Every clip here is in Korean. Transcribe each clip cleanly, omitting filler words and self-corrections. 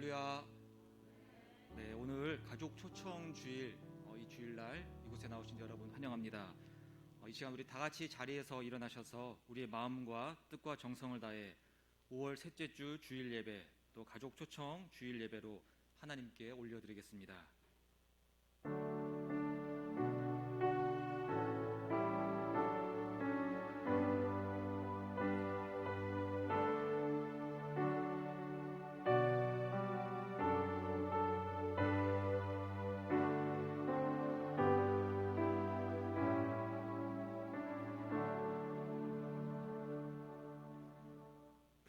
할렐루야. 네, 오늘 가족 초청 주일, 이 주일날 이곳에 나오신 여러분 환영합니다. 이 시간 우리 다 같이 자리에서 일어나셔서 우리의 마음과 뜻과 정성을 다해 5월 셋째 주 주일 예배, 또 가족 초청 주일 예배로 하나님께 올려드리겠습니다.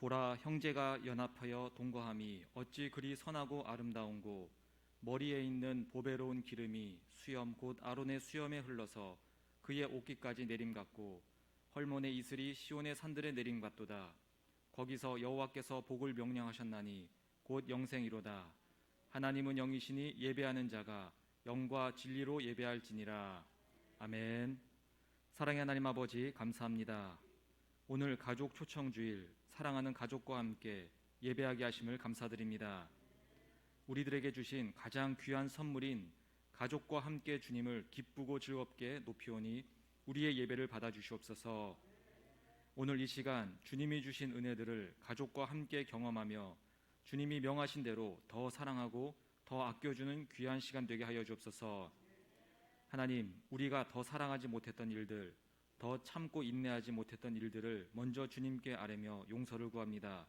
보라, 형제가 연합하여 동거함이 어찌 그리 선하고 아름다운고, 머리에 있는 보배로운 기름이 수염 곧 아론의 수염에 흘러서 그의 옷깃까지 내림같고, 헐몬의 이슬이 시온의 산들에 내림같도다. 거기서 여호와께서 복을 명령하셨나니 곧 영생이로다. 하나님은 영이시니 예배하는 자가 영과 진리로 예배할지니라. 아멘. 사랑의 하나님 아버지, 감사합니다. 오늘 가족 초청주일, 사랑하는 가족과 함께 예배하게 하심을 감사드립니다. 우리들에게 주신 가장 귀한 선물인 가족과 함께 주님을 기쁘고 즐겁게 높이오니 우리의 예배를 받아주시옵소서. 오늘 이 시간 주님이 주신 은혜들을 가족과 함께 경험하며 주님이 명하신 대로 더 사랑하고 더 아껴주는 귀한 시간 되게 하여 주옵소서. 하나님, 우리가 더 사랑하지 못했던 일들, 더 참고 인내하지 못했던 일들을 먼저 주님께 아뢰며 용서를 구합니다.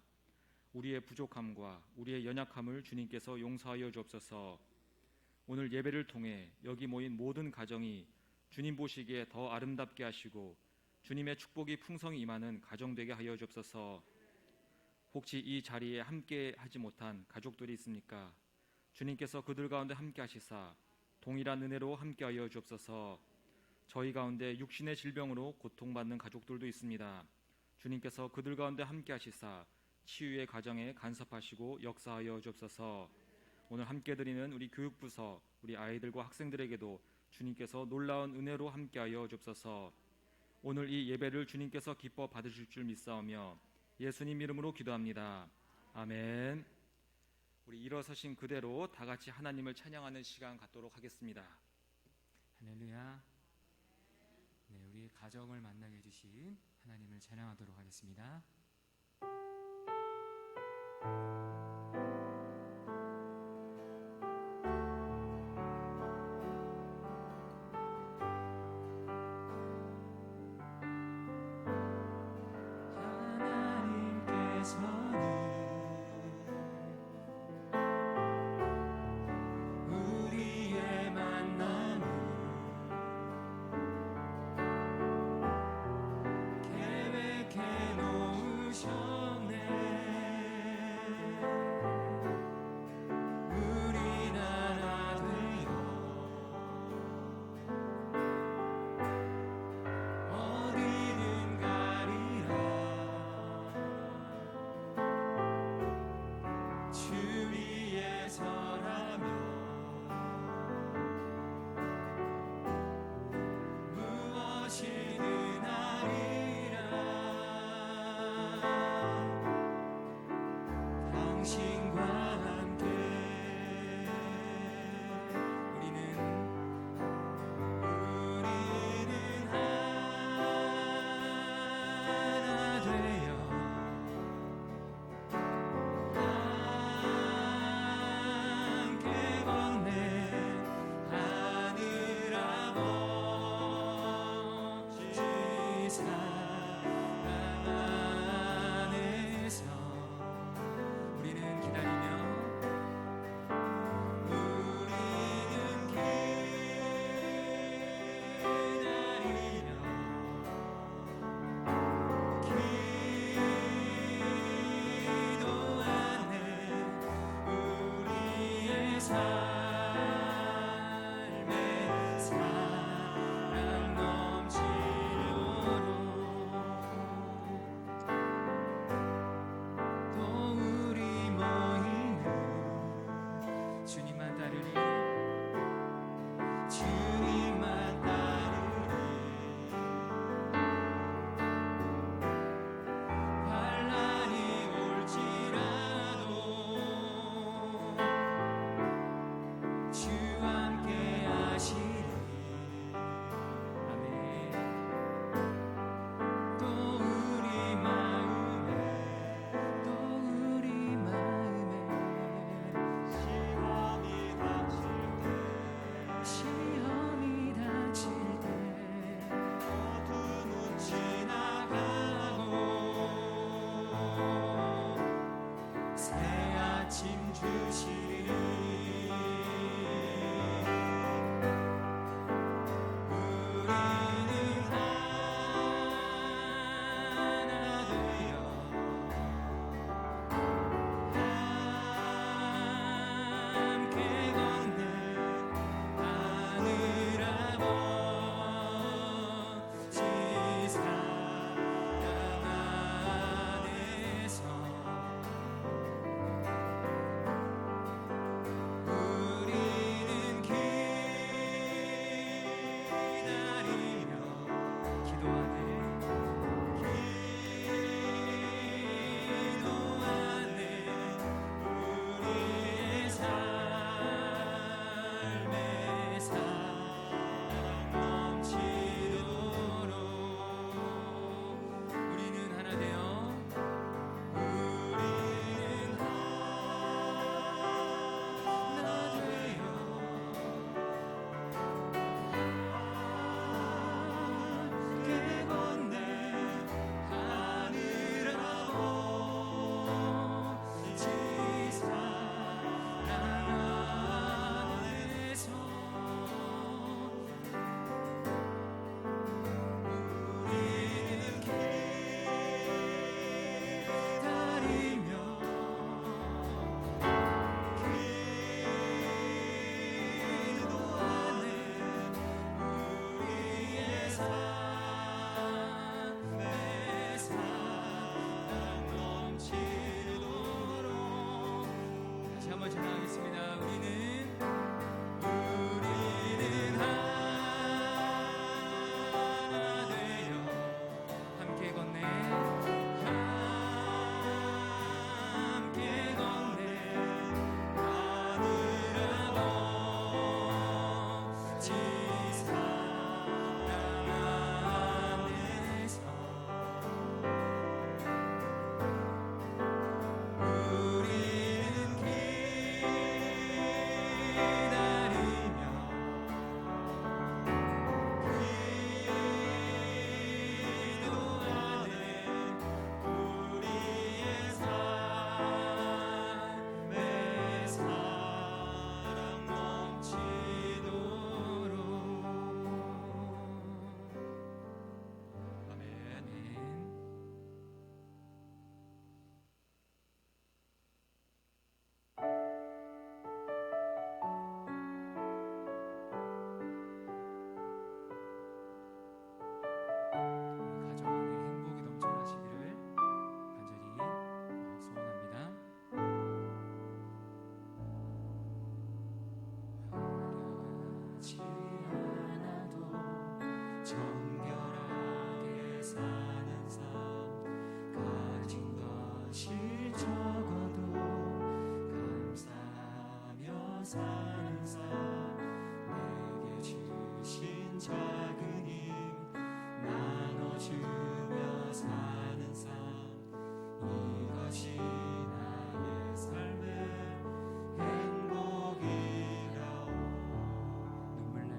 우리의 부족함과 우리의 연약함을 주님께서 용서하여 주옵소서. 오늘 예배를 통해 여기 모인 모든 가정이 주님 보시기에 더 아름답게 하시고 주님의 축복이 풍성히 임하는 가정 되게 하여 주옵소서. 혹시 이 자리에 함께 하지 못한 가족들이 있습니까? 주님께서 그들 가운데 함께 하시사 동일한 은혜로 함께 하여 주옵소서. 저희 가운데 육신의 질병으로 고통받는 가족들도 있습니다. 주님께서 그들 가운데 함께 하시사 치유의 과정에 간섭하시고 역사하여 주옵소서. 오늘 함께 드리는 우리 교육부서, 우리 아이들과 학생들에게도 주님께서 놀라운 은혜로 함께하여 주옵소서. 오늘 이 예배를 주님께서 기뻐 받으실 줄 믿사오며 예수님 이름으로 기도합니다. 아멘. 우리 일어서신 그대로 다 같이 하나님을 찬양하는 시간 갖도록 하겠습니다. 할렐루야. 네, 우리의 가정을 만나게 해주신 하나님을 찬양하도록 하겠습니다. 계획해 놓으셨네. 사는 삶 내게 주신 작은 힘 나눠주며 사는 삶 이것이 나의 삶의 행복이라오. 눈물 날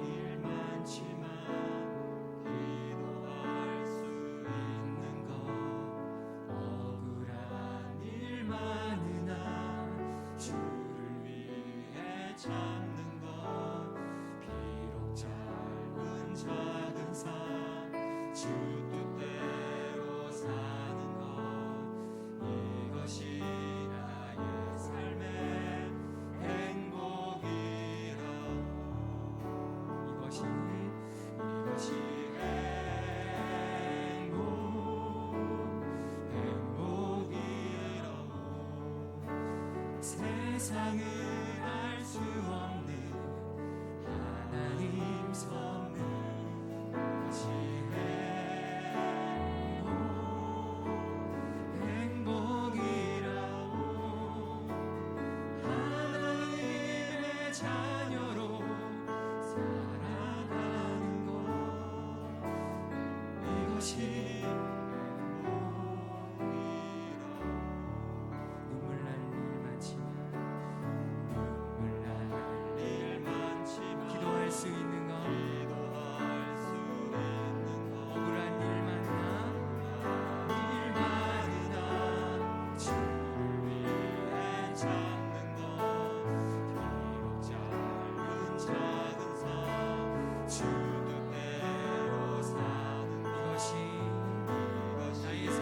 일 많지만 기도할 수 있는 것 억울한 일 많으나 주를 위해 참는 것 비록 짧은 작은 삶 주 뜻대로 사는 것 이것이 나의 삶의 행복이라오. 이것이 행복이라오. 세상은 알 수 없는 하나님 선물 이것이 행복이라오. 하나님의 자녀로 살아가는 것 이것이 눈물 날 일 많지만 기도할 수 있는 것 억울한 일 많으나 주를 위해 참는 것 비록 짧은 작은 삶 주 뜻대로 사는 것 이것이 나의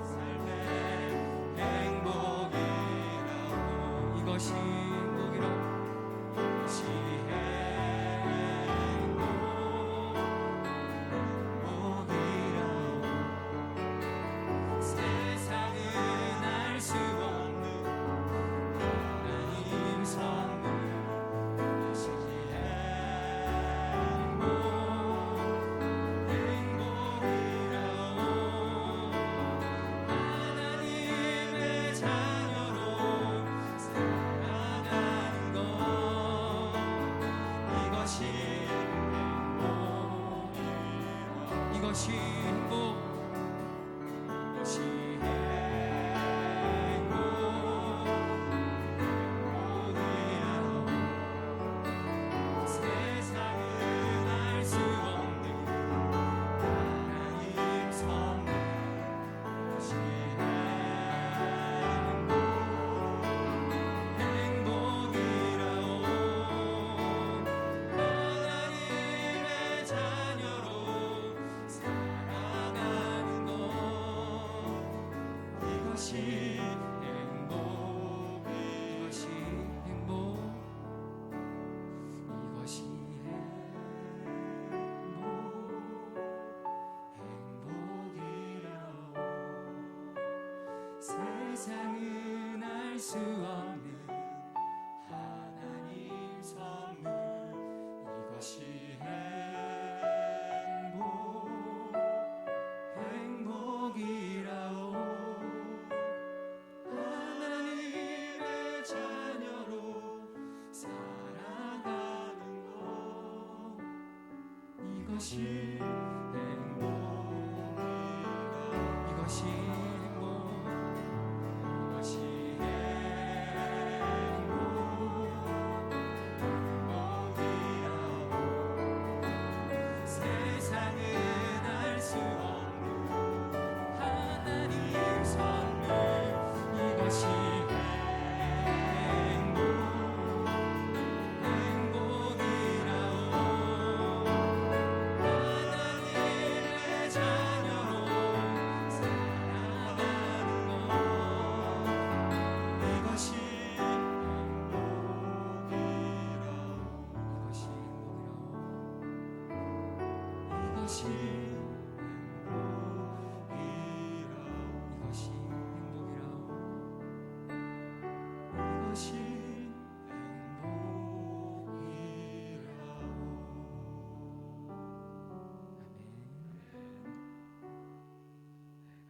삶의 행복이라고. 이것이 행복이라고. 세상은 알 수 없는 하나님 선물 이것이 행복이라오. 하나님의 자녀로 살아가는 것 이것이 행복이라오. 이것이 행복. 이것이 행복이라오. 세상은 알 수 없는 하나님 선물 이것이 행복이라오. 하나님의 자녀로 살아가는 이것이 이것이 행복 이것이 세상은 알 수 없는 하나님 선물 이것이 하나님의 자녀로 살아가는 것 이것이 행복이라오 이것이 행복이라오 이것이 이것이 행복이라오 이것이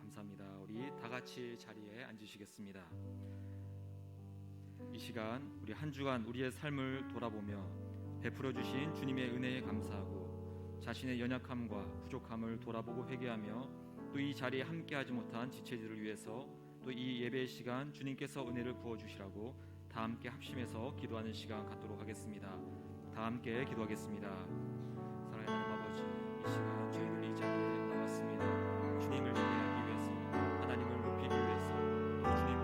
감사합니다. 우리 다 같이 자리에 앉으시겠습니다. 이 시간 우리 한 주간 우리의 삶을 돌아보며 베풀어 주신 주님의 은혜에 감사하고 자신의 연약함과 부족함을 돌아보고 회개하며 또 이 자리에 함께하지 못한 지체들을 위해서 또 이 예배의 시간 주님께서 은혜를 부어 주시라고 다 함께 합심해서 기도하는 시간 갖도록 하겠습니다. 다 함께 기도하겠습니다. 사랑하는 하나님 아버지, 이 시간 저희들 이 자리에 나왔습니다. 주님을 예배하기 위해서, 하나님을 높이기 위해서, 또 주님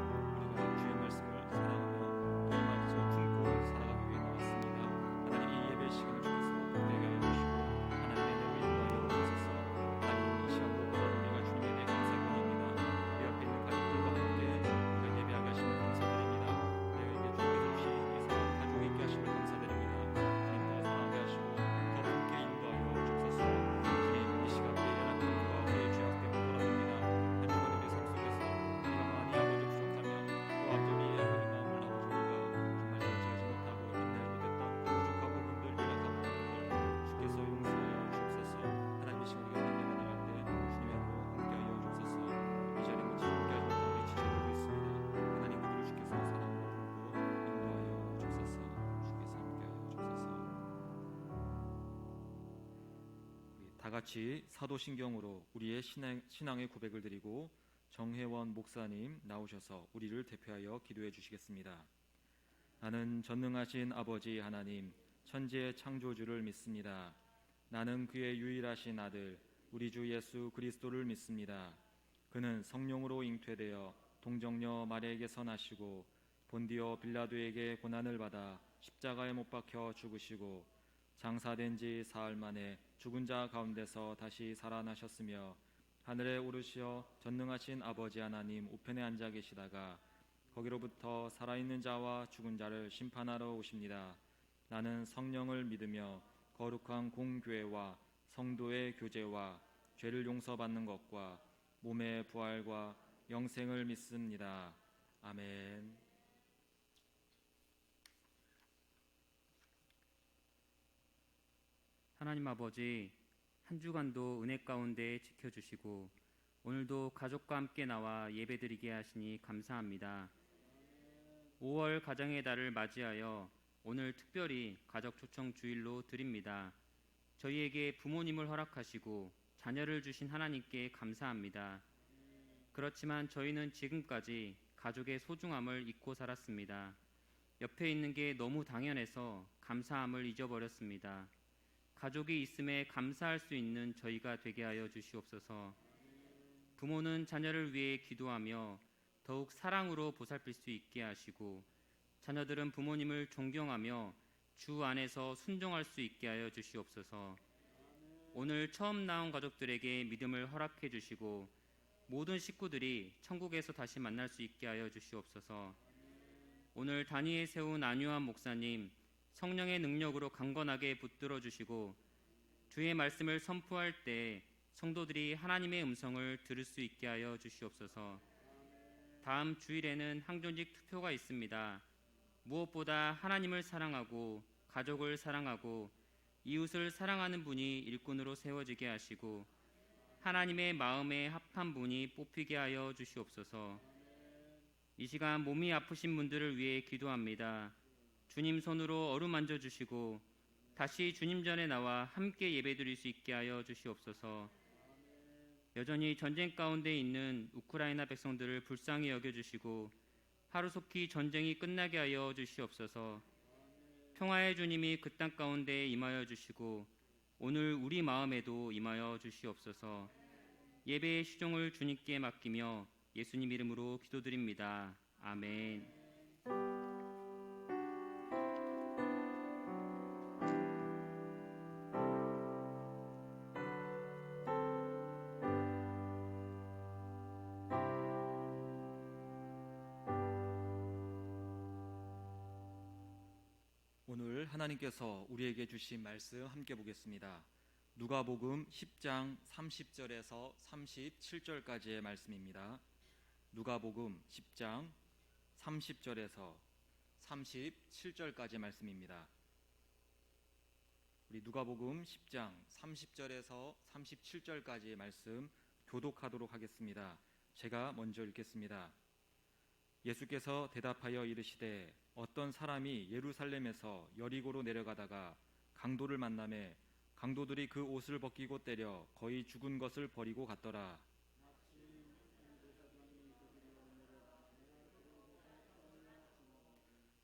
우리가 주의 말씀을 사랑하며 또 이 마음에서 품고 살아가기 위해 나왔습니다. 하나님 이 예배 시간을 주께서 되게 하여 주시고 하나님의 은혜로 인도하여 주셔서 하나님 이 시간도 우리가 주님에 대해 감사드립니다. 우리 옆에 있는 가족들과 함께 우리가 예배하게 하심을 감사드립니다. 내가 이제 주께서 주신 이 사랑 가족이 있게 하심을 감사드립니다. 주님 더 사랑하게 하시고 더 함께 인도하여 주옵소서. 주님 이 시간 우리의 연약함과 우리의 죄악 때문에 돌아옵니다. 한 주간 우리 삶 속에서 우리가 많이 아버지 부족하며 또 앞뒤에 아버지 마음을 아버지 우리가 정말 정치하지 못하고 인내를 못했던 그 부족한 부분들 연약한 부분들 주께서 용서하여 주옵소서. 하나님 이 시간 우리가 예배 나갈 때 주님의 으로 함께하여 주옵소서. 이 자리에 같이 함께하지 못한 우리 지체들도 있습니다. 하나님 그들을 주께서 사랑으로 품고 인도하여 주옵소서. 주께서 함께하여 주옵소서. 우리 다 같이 사도신경으로 우리의 신앙의 고백을 드리고 정혜원 목사님 나오셔서 우리를 대표하여 기도해 주시겠습니다. 나는 전능하신 아버지 하나님 천지의 창조주를 믿습니다. 나는 그의 유일하신 아들 우리 주 예수 그리스도를 믿습니다. 그는 성령으로 잉태되어 동정녀 마리아에게서 나시고 본디오 빌라도에게 고난을 받아 십자가에 못 박혀 죽으시고 장사된 지 사흘 만에 죽은 자 가운데서 다시 살아나셨으며 하늘에 오르시어 전능하신 아버지 하나님 우편에 앉아 계시다가 거기로부터 살아있는 자와 죽은 자를 심판하러 오십니다. 나는 성령을 믿으며 거룩한 공교회와 성도의 교제와 죄를 용서받는 것과 몸의 부활과 영생을 믿습니다. 아멘. 하나님 아버지, 한 주간도 은혜 가운데 지켜주시고 오늘도 가족과 함께 나와 예배드리게 하시니 감사합니다. 5월 가정의 달을 맞이하여 오늘 특별히 가족 초청 주일로 드립니다. 저희에게 부모님을 허락하시고 자녀를 주신 하나님께 감사합니다. 그렇지만 저희는 지금까지 가족의 소중함을 잊고 살았습니다. 옆에 있는 게 너무 당연해서 감사함을 잊어버렸습니다. 가족이 있음에 감사할 수 있는 저희가 되게 하여 주시옵소서. 부모는 자녀를 위해 기도하며 더욱 사랑으로 보살필 수 있게 하시고 자녀들은 부모님을 존경하며 주 안에서 순종할 수 있게 하여 주시옵소서. 오늘 처음 나온 가족들에게 믿음을 허락해 주시고 모든 식구들이 천국에서 다시 만날 수 있게 하여 주시옵소서. 오늘 단위에 세운 안유한 목사님 성령의 능력으로 강건하게 붙들어 주시고 주의 말씀을 선포할 때 성도들이 하나님의 음성을 들을 수 있게 하여 주시옵소서. 다음 주일에는 항존직 투표가 있습니다. 무엇보다 하나님을 사랑하고 가족을 사랑하고 이웃을 사랑하는 분이 일꾼으로 세워지게 하시고 하나님의 마음에 합한 분이 뽑히게 하여 주시옵소서. 이 시간 몸이 아프신 분들을 위해 기도합니다. 주님 손으로 어루만져 주시고 다시 주님 전에 나와 함께 예배드릴 수 있게 하여 주시옵소서. 여전히 전쟁 가운데 있는 우크라이나 백성들을 불쌍히 여겨주시고 하루속히 전쟁이 끝나게 하여 주시옵소서. 평화의 주님이 그 땅 가운데 임하여 주시고 오늘 우리 마음에도 임하여 주시옵소서. 예배의 시종을 주님께 맡기며 예수님 이름으로 기도드립니다. 아멘. 오늘 하나님께서 우리에게 주신 말씀 함께 보겠습니다. 누가복음 10장 30절에서 37절까지의 말씀입니다. 누가복음 10장 30절에서 37절까지의 말씀입니다. 우리 누가복음 10장 30절에서 37절까지의 말씀 교독하도록 하겠습니다. 제가 먼저 읽겠습니다. 예수께서 대답하여 이르시되 어떤 사람이 예루살렘에서 여리고로 내려가다가 강도를 만나매 강도들이 그 옷을 벗기고 때려 거의 죽은 것을 버리고 갔더라.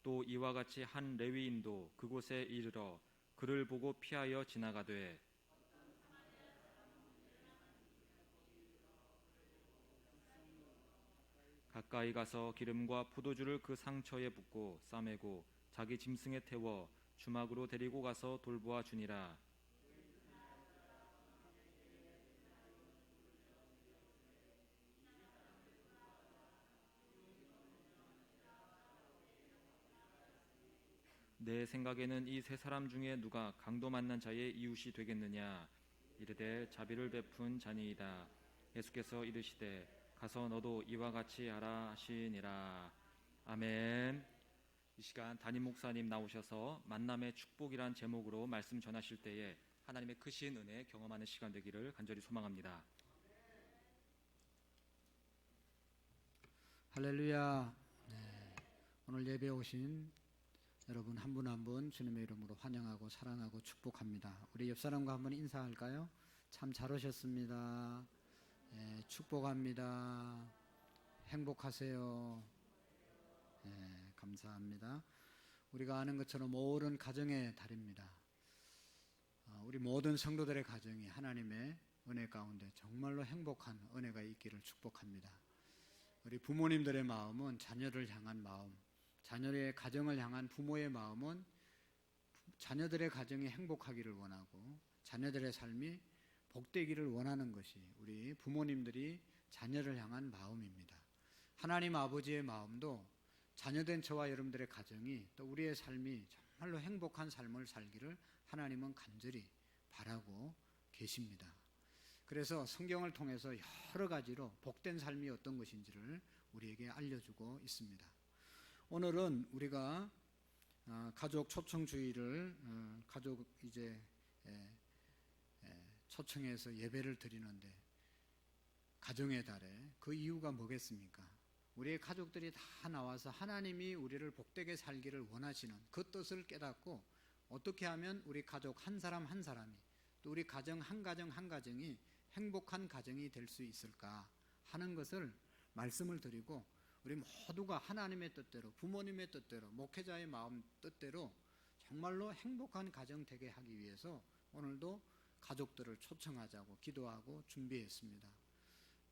또 이와 같이 한 레위인도 그곳에 이르러 그를 보고 피하여 지나가되 가까이 가서 기름과 포도주를 그 상처에 붓고 싸매고 자기 짐승에 태워 주막으로 데리고 가서 돌보아 주니라. 내 생각에는 이 세 사람 중에 누가 강도 만난 자의 이웃이 되겠느냐. 이르되 자비를 베푼 자니이다. 예수께서 이르시되 가서 너도 이와 같이 하라 하시니라. 아멘. 이 시간 담임 목사님 나오셔서 만남의 축복이란 제목으로 말씀 전하실 때에 하나님의 크신 은혜 경험하는 시간 되기를 간절히 소망합니다. 할렐루야. 네, 오늘 예배에 오신 여러분 한 분 한 분 주님의 이름으로 환영하고 사랑하고 축복합니다. 우리 옆 사람과 한번 인사할까요? 참 잘 오셨습니다. 네, 축복합니다. 행복하세요. 네, 감사합니다. 우리가 아는 것처럼 오랜 가정의 달입니다. 우리 모든 성도들의 가정이 하나님의 은혜 가운데 정말로 행복한 은혜가 있기를 축복합니다. 우리 부모님들의 마음은 자녀를 향한 마음, 자녀의 가정을 향한 부모의 마음은 자녀들의 가정이 행복하기를 원하고 자녀들의 삶이 복되기를 원하는 것이 우리 부모님들이 자녀를 향한 마음입니다. 하나님 아버지의 마음도 자녀된 저와 여러분들의 가정이 또 우리의 삶이 정말로 행복한 삶을 살기를 하나님은 간절히 바라고 계십니다. 그래서 성경을 통해서 여러 가지로 복된 삶이 어떤 것인지를 우리에게 알려주고 있습니다. 오늘은 우리가 가족 초청주의를 가족 이제 초청해서 예배를 드리는데 가정의 달에 그 이유가 뭐겠습니까? 우리의 가족들이 다 나와서 하나님이 우리를 복되게 살기를 원하시는 그 뜻을 깨닫고 어떻게 하면 우리 가족 한 사람 한 사람이 또 우리 가정 한 가정 한 가정이 행복한 가정이 될 수 있을까 하는 것을 말씀을 드리고 우리 모두가 하나님의 뜻대로 부모님의 뜻대로 목회자의 마음 뜻대로 정말로 행복한 가정 되게 하기 위해서 오늘도 가족들을 초청하자고 기도하고 준비했습니다.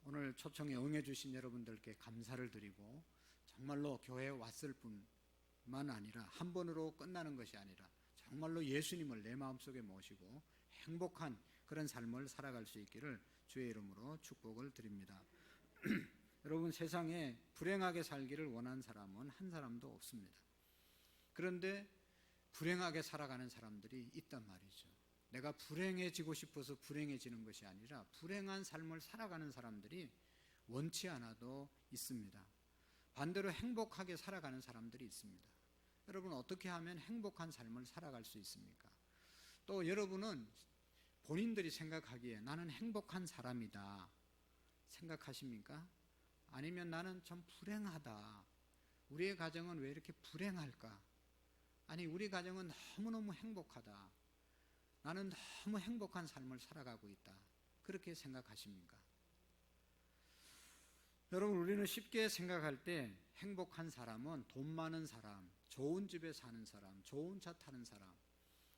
오늘 초청에 응해주신 여러분들께 감사를 드리고 정말로 교회에 왔을 뿐만 아니라 한 번으로 끝나는 것이 아니라 정말로 예수님을 내 마음속에 모시고 행복한 그런 삶을 살아갈 수 있기를 주의 이름으로 축복을 드립니다. 여러분 세상에 불행하게 살기를 원하는 사람은 한 사람도 없습니다. 그런데 불행하게 살아가는 사람들이 있단 말이죠. 내가 불행해지고 싶어서 불행해지는 것이 아니라 불행한 삶을 살아가는 사람들이 원치 않아도 있습니다. 반대로 행복하게 살아가는 사람들이 있습니다. 여러분 어떻게 하면 행복한 삶을 살아갈 수 있습니까? 또 여러분은 본인들이 생각하기에 나는 행복한 사람이다 생각하십니까? 아니면 나는 좀 불행하다. 우리의 가정은 왜 이렇게 불행할까? 아니 우리 가정은 너무너무 행복하다. 나는 너무 행복한 삶을 살아가고 있다. 그렇게 생각하십니까? 여러분, 우리는 쉽게 생각할 때 행복한 사람은 돈 많은 사람, 좋은 집에 사는 사람, 좋은 차 타는 사람,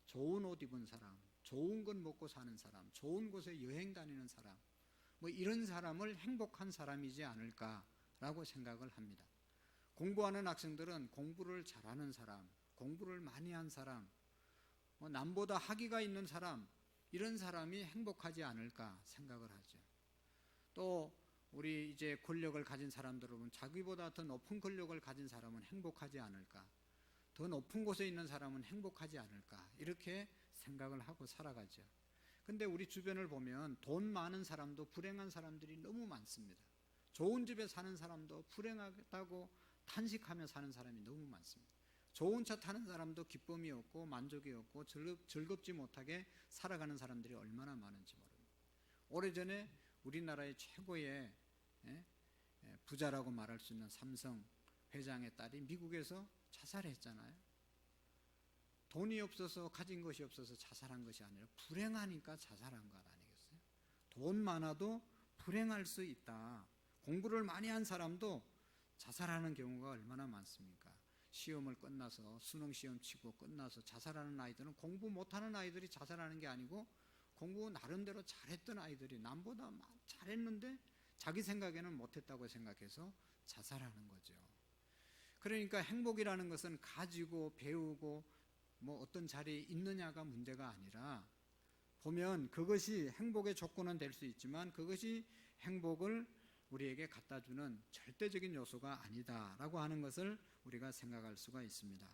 좋은 옷 입은 사람, 좋은 것 먹고 사는 사람, 좋은 곳에 여행 다니는 사람, 뭐 이런 사람을 행복한 사람이지 않을까라고 생각을 합니다. 공부하는 학생들은 공부를 잘하는 사람, 공부를 많이 한 사람, 남보다 학위가 있는 사람, 이런 사람이 행복하지 않을까 생각을 하죠. 또 우리 이제 권력을 가진 사람들을 보면 자기보다 더 높은 권력을 가진 사람은 행복하지 않을까, 더 높은 곳에 있는 사람은 행복하지 않을까, 이렇게 생각을 하고 살아가죠. 근데 우리 주변을 보면 돈 많은 사람도 불행한 사람들이 너무 많습니다. 좋은 집에 사는 사람도 불행하다고 탄식하며 사는 사람이 너무 많습니다. 좋은 차 타는 사람도 기쁨이 없고 만족이 없고 즐겁지 못하게 살아가는 사람들이 얼마나 많은지 모릅니다. 오래전에 우리나라의 최고의 부자라고 말할 수 있는 삼성 회장의 딸이 미국에서 자살했잖아요. 돈이 없어서, 가진 것이 없어서 자살한 것이 아니라 불행하니까 자살한 것 아니겠어요? 돈 많아도 불행할 수 있다. 공부를 많이 한 사람도 자살하는 경우가 얼마나 많습니까? 시험을 끝나서 수능 시험 치고 끝나서 자살하는 아이들은 공부 못하는 아이들이 자살하는 게 아니고 공부 나름대로 잘했던 아이들이 남보다 잘했는데 자기 생각에는 못했다고 생각해서 자살하는 거죠. 그러니까 행복이라는 것은 가지고 배우고 뭐 어떤 자리에 있느냐가 문제가 아니라, 보면 그것이 행복의 조건은 될 수 있지만 그것이 행복을 우리에게 갖다 주는 절대적인 요소가 아니다라고 하는 것을 우리가 생각할 수가 있습니다.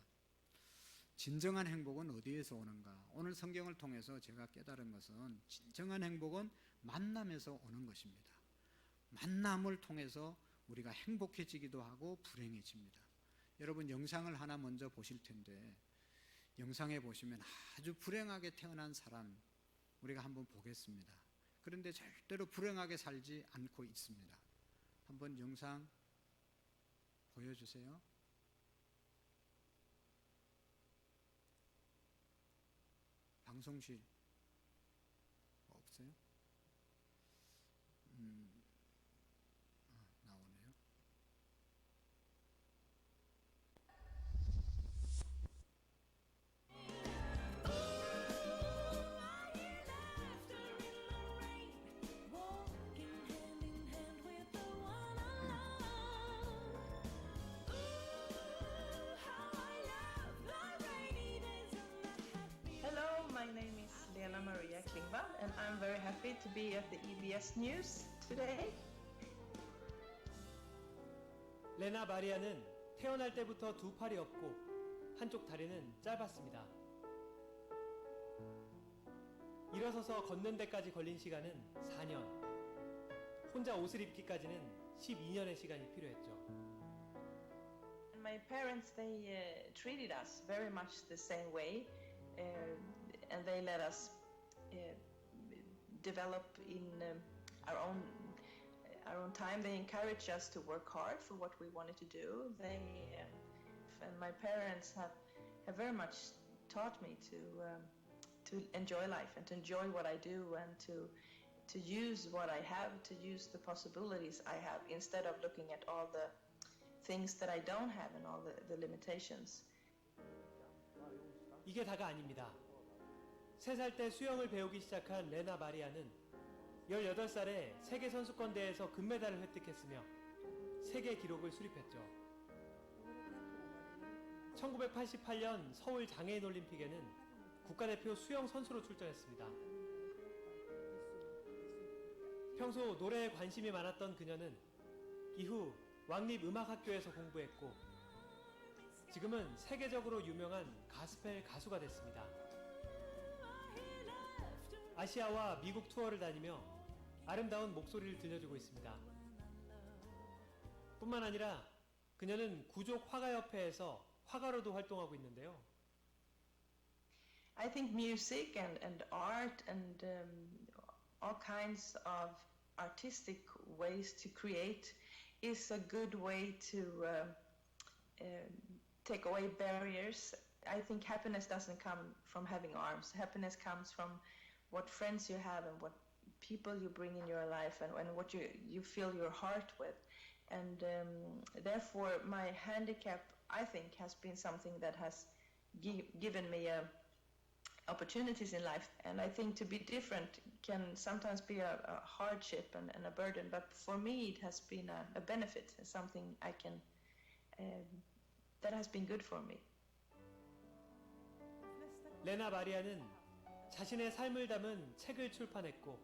진정한 행복은 어디에서 오는가? 오늘 성경을 통해서 제가 깨달은 것은 진정한 행복은 만남에서 오는 것입니다. 만남을 통해서 우리가 행복해지기도 하고 불행해집니다. 여러분, 영상을 하나 먼저 보실 텐데, 영상에 보시면 아주 불행하게 태어난 사람 우리가 한번 보겠습니다. 그런데 절대로 불행하게 살지 않고 있습니다. 한번 영상 보여주세요. 방송실 없어요? 나오네요. Hello, my name is Lena Maria Klingvall, and I'm very happy to be at the EBS News today. 레나 마리아는 태어날 때부터 두 팔이 없고 한쪽 다리는 짧았습니다. 일어서서 걷는 데까지 걸린 시간은 4년. 혼자 옷을 입기까지는 12년의 시간이 필요했죠. And my parents, they treated us very much the same way, and they let us develop in our own time. They encouraged us to work hard for what we wanted to do. And my parents have very much taught me to enjoy life and to enjoy what I do and to use what I have, to use the possibilities I have instead of looking at all the things that I don't have and all the limitations. 이게 다가 아닙니다. 3살 때 수영을 배우기 시작한 레나 마리아는 18살에 세계선수권대회에서 금메달을 획득했으며 세계 기록을 수립했죠. 1988년 서울 장애인 올림픽에는 국가대표 수영 선수로 출전했습니다. 평소 노래에 관심이 많았던 그녀는 이후 왕립음악학교에서 공부했고 지금은 세계적으로 유명한 가스펠 가수가 됐습니다. 아시아와 미국 투어를 다니며 아름다운 목소리를 들려주고 있습니다. 뿐만 아니라 그녀는 구족 화가협회에서 화가로도 활동하고 있는데요. I think music and art and all kinds of artistic ways to create is a good way to take away barriers I think happiness doesn't come from having arms. Happiness comes from what friends you have and what people you bring in your life and what you fill your heart with. And therefore, my handicap, I think, has been something that has given me opportunities in life. And I think to be different can sometimes be a hardship and a burden. But for me, it has been a benefit, something I can that has been good for me. 레나 마리아는 자신의 삶을 담은 책을 출판했고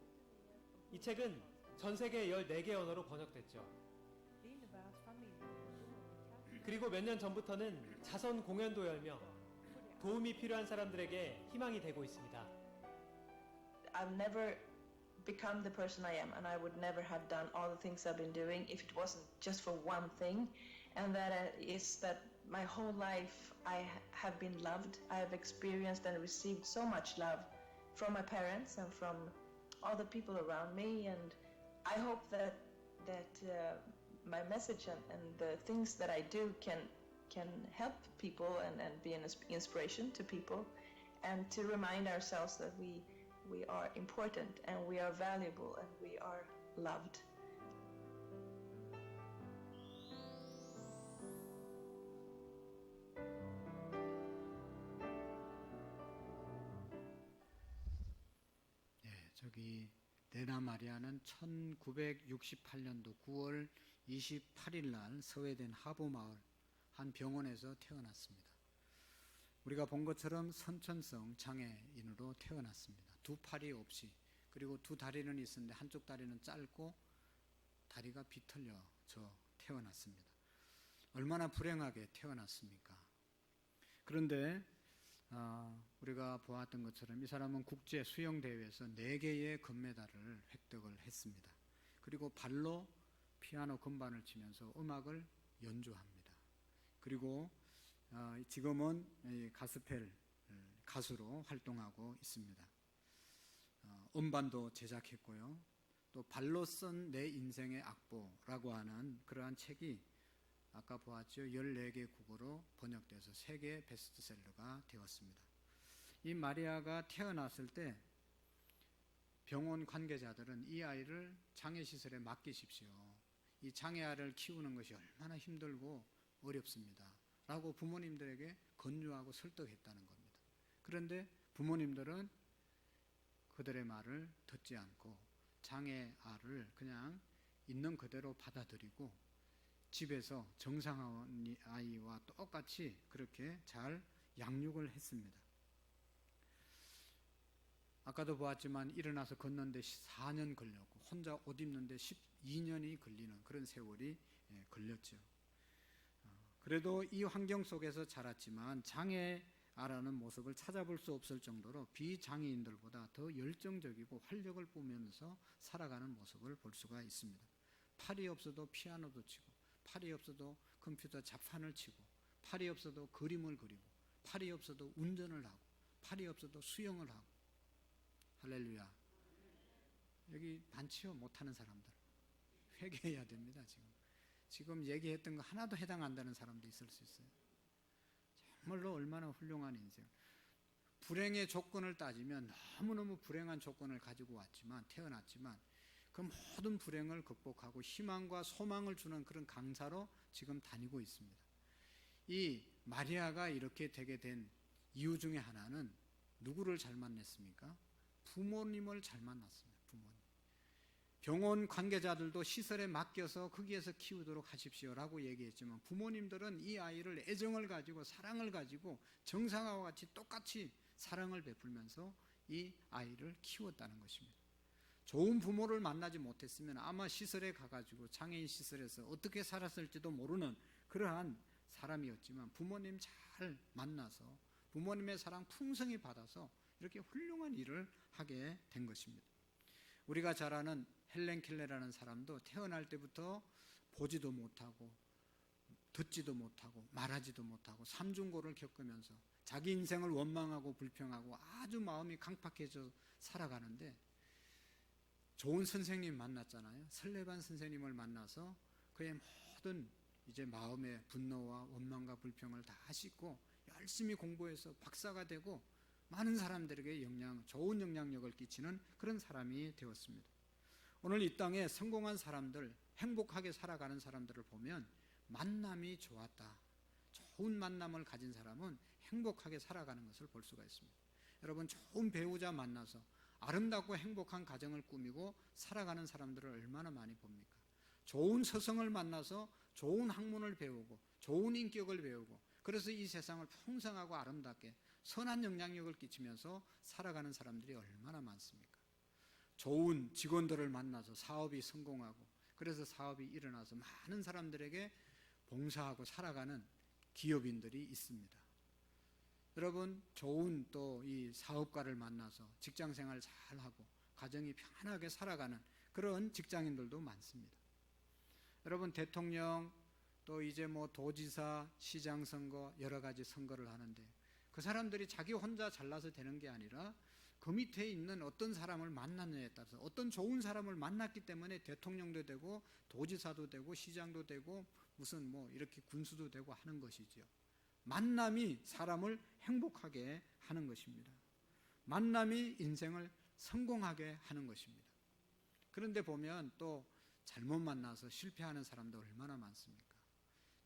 이 책은 전 세계 14개 언어로 번역됐죠. 그리고 몇 년 전부터는 자선 공연도 열며 도움이 필요한 사람들에게 희망이 되고 있습니다. I've never become the person I am, and I would never have done all the things I've been doing if it wasn't just for one thing, and that is that my whole life I have been loved. I have experienced and received so much love from my parents and from all the people around me, and I hope that my message and the things that I do can help people and be an inspiration to people, and to remind ourselves that we are important and we are valuable and we are loved. 저기 레나 마리아는 1968년도 9월 28일 날 스웨덴 하보 마을 한 병원에서 태어났습니다. 우리가 본 것처럼 선천성 장애인으로 태어났습니다. 두 팔이 없이, 그리고 두 다리는 있었는데 한쪽 다리는 짧고 다리가 비틀려져 태어났습니다. 얼마나 불행하게 태어났습니까? 그런데 우리가 보았던 것처럼 이 사람은 국제 수영 대회에서 4개의 금메달을 획득을 했습니다. 그리고 발로 피아노 건반을 치면서 음악을 연주합니다. 그리고 지금은 가스펠 가수로 활동하고 있습니다. 음반도 제작했고요. 또 발로 쓴 내 인생의 악보라고 하는 그러한 책이 아까 보았죠. 14개 국어로 번역돼서 세계 베스트셀러가 되었습니다. 이 마리아가 태어났을 때 병원 관계자들은 이 아이를 장애시설에 맡기십시오. 이 장애아를 키우는 것이 얼마나 힘들고 어렵습니다. 라고 부모님들에게 권유하고 설득했다는 겁니다. 그런데 부모님들은 그들의 말을 듣지 않고 장애아를 그냥 있는 그대로 받아들이고 집에서 정상 아이와 똑같이 그렇게 잘 양육을 했습니다. 아까도 보았지만 일어나서 걷는데 4년 걸렸고 혼자 옷 입는데 12년이 걸리는 그런 세월이 걸렸죠. 그래도 이 환경 속에서 자랐지만 장애아라는 모습을 찾아볼 수 없을 정도로 비장애인들보다 더 열정적이고 활력을 뿜으면서 살아가는 모습을 볼 수가 있습니다. 팔이 없어도 피아노도 치고, 팔이 없어도 컴퓨터 잡판을 치고, 팔이 없어도 그림을 그리고, 팔이 없어도 운전을 하고, 팔이 없어도 수영을 하고. 할렐루야. 여기 많지요, 못하는 사람들. 회개해야 됩니다. 지금 얘기했던 거 하나도 해당 안 되는 사람도 있을 수 있어요. 정말로 얼마나 훌륭한 인생. 불행의 조건을 따지면 너무너무 불행한 조건을 가지고 왔지만, 태어났지만 그 모든 불행을 극복하고 희망과 소망을 주는 그런 강사로 지금 다니고 있습니다. 이 마리아가 이렇게 되게 된 이유 중에 하나는 누구를 잘 만났습니까? 부모님을 잘 만났습니다. 부모님. 병원 관계자들도 시설에 맡겨서 거기에서 키우도록 하십시오라고 얘기했지만 부모님들은 이 아이를 애정을 가지고 사랑을 가지고 정상아와 같이 똑같이 사랑을 베풀면서 이 아이를 키웠다는 것입니다. 좋은 부모를 만나지 못했으면 아마 시설에 가가지고 장애인 시설에서 어떻게 살았을지도 모르는 그러한 사람이었지만 부모님 잘 만나서 부모님의 사랑 풍성히 받아서 이렇게 훌륭한 일을 하게 된 것입니다. 우리가 잘 아는 헬렌 켈러라는 사람도 태어날 때부터 보지도 못하고 듣지도 못하고 말하지도 못하고 삼중고를 겪으면서 자기 인생을 원망하고 불평하고 아주 마음이 강팍해져 살아가는데 좋은 선생님 만났잖아요. 설레반 선생님을 만나서 그의 모든 이제 마음의 분노와 원망과 불평을 다 씻고 열심히 공부해서 박사가 되고 많은 사람들에게 좋은 영향력을 끼치는 그런 사람이 되었습니다. 오늘 이 땅에 성공한 사람들, 행복하게 살아가는 사람들을 보면 만남이 좋았다. 좋은 만남을 가진 사람은 행복하게 살아가는 것을 볼 수가 있습니다. 여러분, 좋은 배우자 만나서 아름답고 행복한 가정을 꾸미고 살아가는 사람들을 얼마나 많이 봅니까? 좋은 스승을 만나서 좋은 학문을 배우고 좋은 인격을 배우고 그래서 이 세상을 풍성하고 아름답게 선한 영향력을 끼치면서 살아가는 사람들이 얼마나 많습니까? 좋은 직원들을 만나서 사업이 성공하고 그래서 사업이 일어나서 많은 사람들에게 봉사하고 살아가는 기업인들이 있습니다. 여러분, 좋은 또 이 사업가를 만나서 직장 생활 잘하고 가정이 편하게 살아가는 그런 직장인들도 많습니다. 여러분, 대통령 또 이제 뭐 도지사, 시장 선거 여러 가지 선거를 하는데 그 사람들이 자기 혼자 잘나서 되는 게 아니라 그 밑에 있는 어떤 사람을 만났느냐에 따라서 어떤 좋은 사람을 만났기 때문에 대통령도 되고 도지사도 되고 시장도 되고 무슨 뭐 이렇게 군수도 되고 하는 것이죠. 만남이 사람을 행복하게 하는 것입니다. 만남이 인생을 성공하게 하는 것입니다. 그런데 보면 또 잘못 만나서 실패하는 사람도 얼마나 많습니까?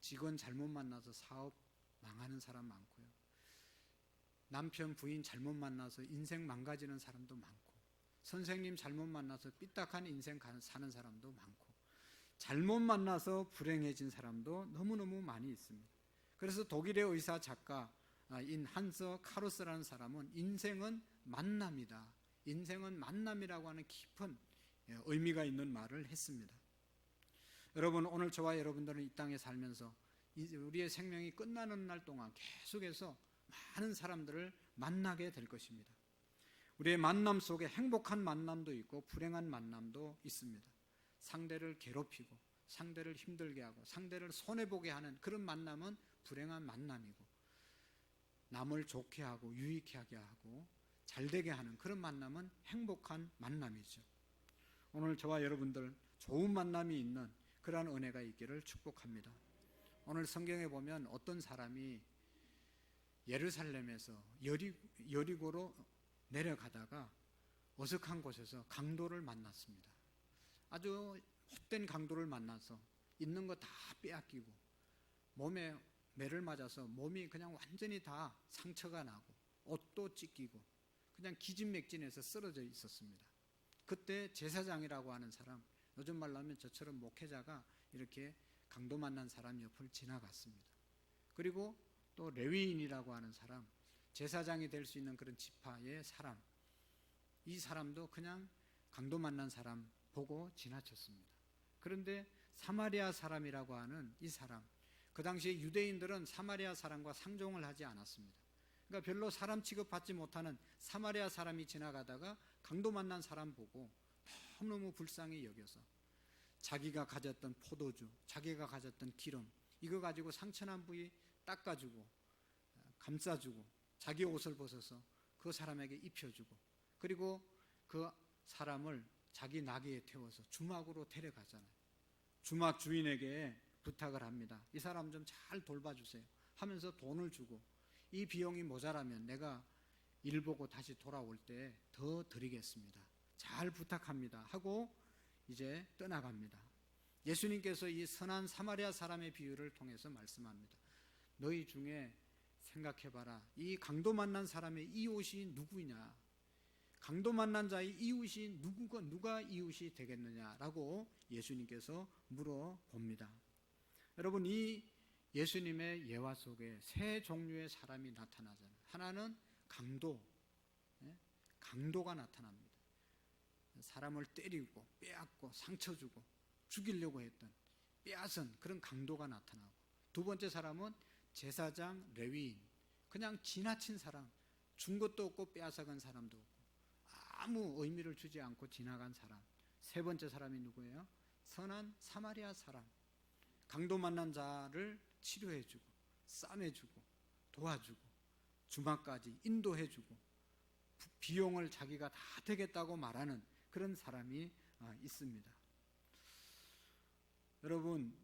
직원 잘못 만나서 사업 망하는 사람 많고요. 남편, 부인 잘못 만나서 인생 망가지는 사람도 많고, 선생님 잘못 만나서 삐딱한 인생 사는 사람도 많고, 잘못 만나서 불행해진 사람도 너무너무 많이 있습니다. 그래서 독일의 의사 작가인 한서 카로스라는 사람은 인생은 만남이다. 인생은 만남이라고 하는 깊은 의미가 있는 말을 했습니다. 여러분, 오늘 저와 여러분들은 이 땅에 살면서 우리의 생명이 끝나는 날 동안 계속해서 많은 사람들을 만나게 될 것입니다. 우리의 만남 속에 행복한 만남도 있고 불행한 만남도 있습니다. 상대를 괴롭히고 상대를 힘들게 하고 상대를 손해보게 하는 그런 만남은 불행한 만남이고, 남을 좋게 하고 유익하게 하고 잘되게 하는 그런 만남은 행복한 만남이죠. 오늘 저와 여러분들 좋은 만남이 있는 그러한 은혜가 있기를 축복합니다. 오늘 성경에 보면 어떤 사람이 예루살렘에서 여리고로 내려가다가 어색한 곳에서 강도를 만났습니다. 아주 헛된 강도를 만나서 있는 거 다 빼앗기고 몸에 매를 맞아서 몸이 그냥 완전히 다 상처가 나고 옷도 찢기고 그냥 기진맥진해서 쓰러져 있었습니다. 그때 제사장이라고 하는 사람, 요즘 말로 하면 저처럼 목회자가 이렇게 강도 만난 사람 옆을 지나갔습니다. 그리고 또 레위인이라고 하는 사람, 제사장이 될 수 있는 그런 지파의 사람, 이 사람도 그냥 강도 만난 사람 보고 지나쳤습니다. 그런데 사마리아 사람이라고 하는 이 사람, 그 당시에 유대인들은 사마리아 사람과 상종을 하지 않았습니다. 그러니까 별로 사람 취급받지 못하는 사마리아 사람이 지나가다가 강도 만난 사람 보고 너무너무 불쌍히 여겨서 자기가 가졌던 포도주, 자기가 가졌던 기름, 이거 가지고 상처난 부위 닦아주고 감싸주고 자기 옷을 벗어서 그 사람에게 입혀주고, 그리고 그 사람을 자기 나귀에 태워서 주막으로 데려가잖아요. 주막 주인에게 부탁을 합니다. 이 사람 좀 잘 돌봐주세요 하면서 돈을 주고, 이 비용이 모자라면 내가 일 보고 다시 돌아올 때 더 드리겠습니다. 잘 부탁합니다 하고 이제 떠나갑니다. 예수님께서 이 선한 사마리아 사람의 비유를 통해서 말씀합니다. 너희 중에 생각해봐라. 이 강도 만난 사람의 이웃이 누구냐? 강도 만난 자의 이웃이 누가 이웃이 되겠느냐라고 예수님께서 물어봅니다. 여러분, 이 예수님의 예화 속에 세 종류의 사람이 나타나잖아요. 하나는 강도가 나타납니다. 사람을 때리고 빼앗고 상처 주고 죽이려고 했던 빼앗은 그런 강도가 나타나고, 두 번째 사람은 제사장, 레위인, 그냥 지나친 사람, 준 것도 없고 빼앗아간 사람도 없고 아무 의미를 주지 않고 지나간 사람. 세 번째 사람이 누구예요? 선한 사마리아 사람, 강도 만난 자를 치료해주고 싸매주고 도와주고 주막까지 인도해주고 비용을 자기가 다 되겠다고 말하는 그런 사람이 있습니다. 여러분,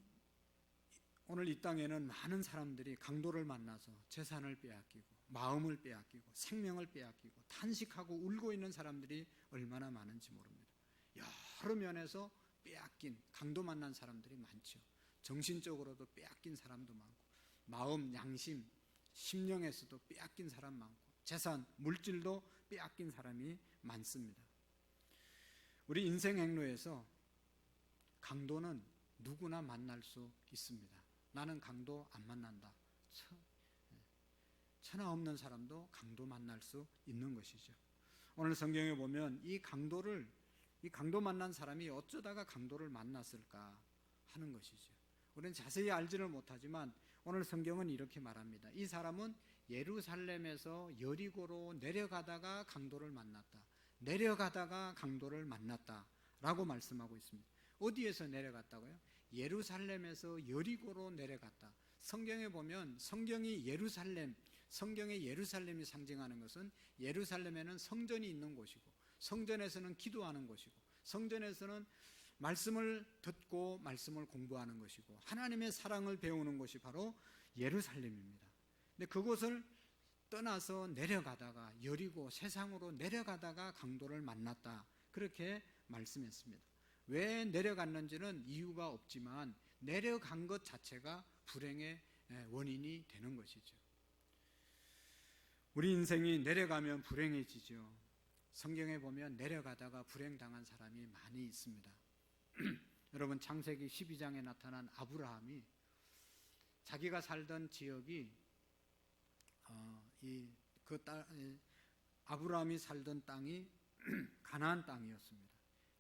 오늘 이 땅에는 많은 사람들이 강도를 만나서 재산을 빼앗기고 마음을 빼앗기고 생명을 빼앗기고 탄식하고 울고 있는 사람들이 얼마나 많은지 모릅니다. 여러 면에서 빼앗긴, 강도 만난 사람들이 많죠. 정신적으로도 빼앗긴 사람도 많고, 마음, 양심, 심령에서도 빼앗긴 사람 많고, 재산, 물질도 빼앗긴 사람이 많습니다. 우리 인생 행로에서 강도는 누구나 만날 수 있습니다. 나는 강도 안 만난다. 천하 없는 사람도 강도 만날 수 있는 것이죠. 오늘 성경에 보면 이 강도 만난 사람이 어쩌다가 강도를 만났을까 하는 것이죠. 우리는 자세히 알지를 못하지만 오늘 성경은 이렇게 말합니다. 이 사람은 예루살렘에서 여리고로 내려가다가 강도를 만났다. 내려가다가 강도를 만났다 라고 말씀하고 있습니다. 어디에서 내려갔다고요? 예루살렘에서 여리고로 내려갔다. 성경에 보면 성경의 예루살렘이 상징하는 것은 예루살렘에는 성전이 있는 곳이고, 성전에서는 기도하는 곳이고, 성전에서는 말씀을 듣고 말씀을 공부하는 것이고, 하나님의 사랑을 배우는 곳이 바로 예루살렘입니다. 근데 그곳을 떠나서 내려가다가 여리고 세상으로 내려가다가 강도를 만났다, 그렇게 말씀했습니다. 왜 내려갔는지는 이유가 없지만 내려간 것 자체가 불행의 원인이 되는 것이죠. 우리 인생이 내려가면 불행해지죠. 성경에 보면 내려가다가 불행당한 사람이 많이 있습니다. 여러분, 창세기 12장에 나타난 아브라함이 자기가 살던 지역이 아브라함이 살던 땅이 가나안 땅이었습니다.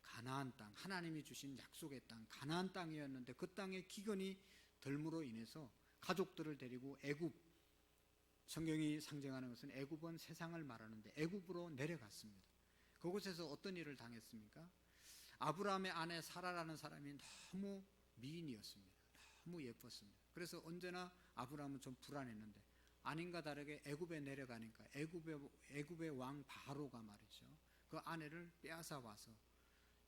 가나안 땅, 하나님이 주신 약속의 땅, 가나안 땅이었는데 그 땅에 기근이 덜므로 인해서 가족들을 데리고 애굽, 성경이 상징하는 것은 애굽은 세상을 말하는데 애굽으로 내려갔습니다. 그곳에서 어떤 일을 당했습니까? 아브라함의 아내 사라라는 사람이 너무 미인이었습니다. 너무 예뻤습니다. 그래서 언제나 아브라함은 좀 불안했는데 아닌가 다르게 애굽에 내려가니까 애굽의 왕 바로가 말이죠, 그 아내를 빼앗아 와서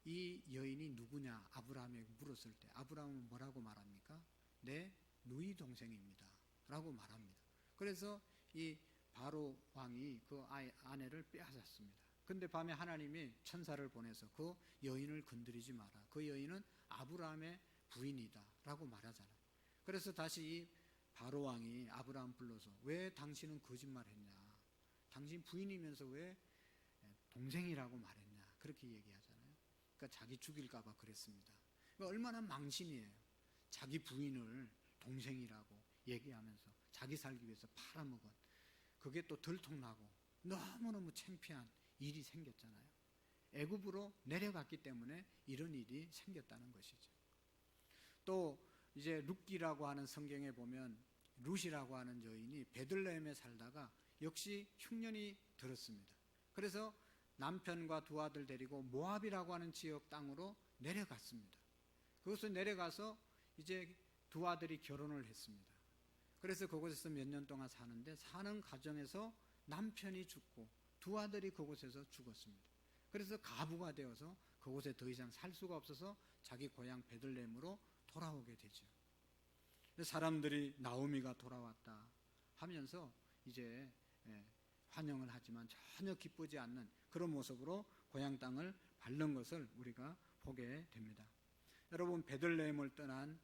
이 여인이 누구냐 아브라함에게 물었을 때 아브라함은 뭐라고 말합니까? 내 누이 동생입니다 라고 말합니다. 그래서 이 바로 왕이 그 아내를 빼앗았습니다. 근데 밤에 하나님이 천사를 보내서 그 여인을 건드리지 마라, 그 여인은 아브라함의 부인이다 라고 말하잖아요. 그래서 다시 이 바로 왕이 아브라함 불러서 왜 당신은 거짓말했냐, 당신 부인이면서 왜 동생이라고 말했냐, 그렇게 얘기하잖아요. 그러니까 자기 죽일까 봐 그랬습니다. 그러니까 얼마나 망신이에요. 자기 부인을 동생이라고 얘기하면서 자기 살기 위해서 팔아먹은, 그게 또 들통나고 너무너무 창피한 일이 생겼잖아요. 애굽으로 내려갔기 때문에 이런 일이 생겼다는 것이죠. 또 이제 룻기라고 하는 성경에 보면 룻이라고 하는 여인이 베들레헴에 살다가 역시 흉년이 들었습니다. 그래서 남편과 두 아들 데리고 모압이라고 하는 지역 땅으로 내려갔습니다. 그것을 내려가서 이제 두 아들이 결혼을 했습니다. 그래서 그곳에서 몇 년 동안 사는데 사는 과정에서 남편이 죽고 두 아들이 그곳에서 죽었습니다. 그래서 가부가 되어서 그곳에 더 이상 살 수가 없어서 자기 고향 베들레헴으로 돌아오게 되죠. 사람들이 나오미가 돌아왔다 하면서 이제 환영을 하지만 전혀 기쁘지 않는 그런 모습으로 고향 땅을 밟는 것을 우리가 보게 됩니다. 여러분, 베들레헴을 떠난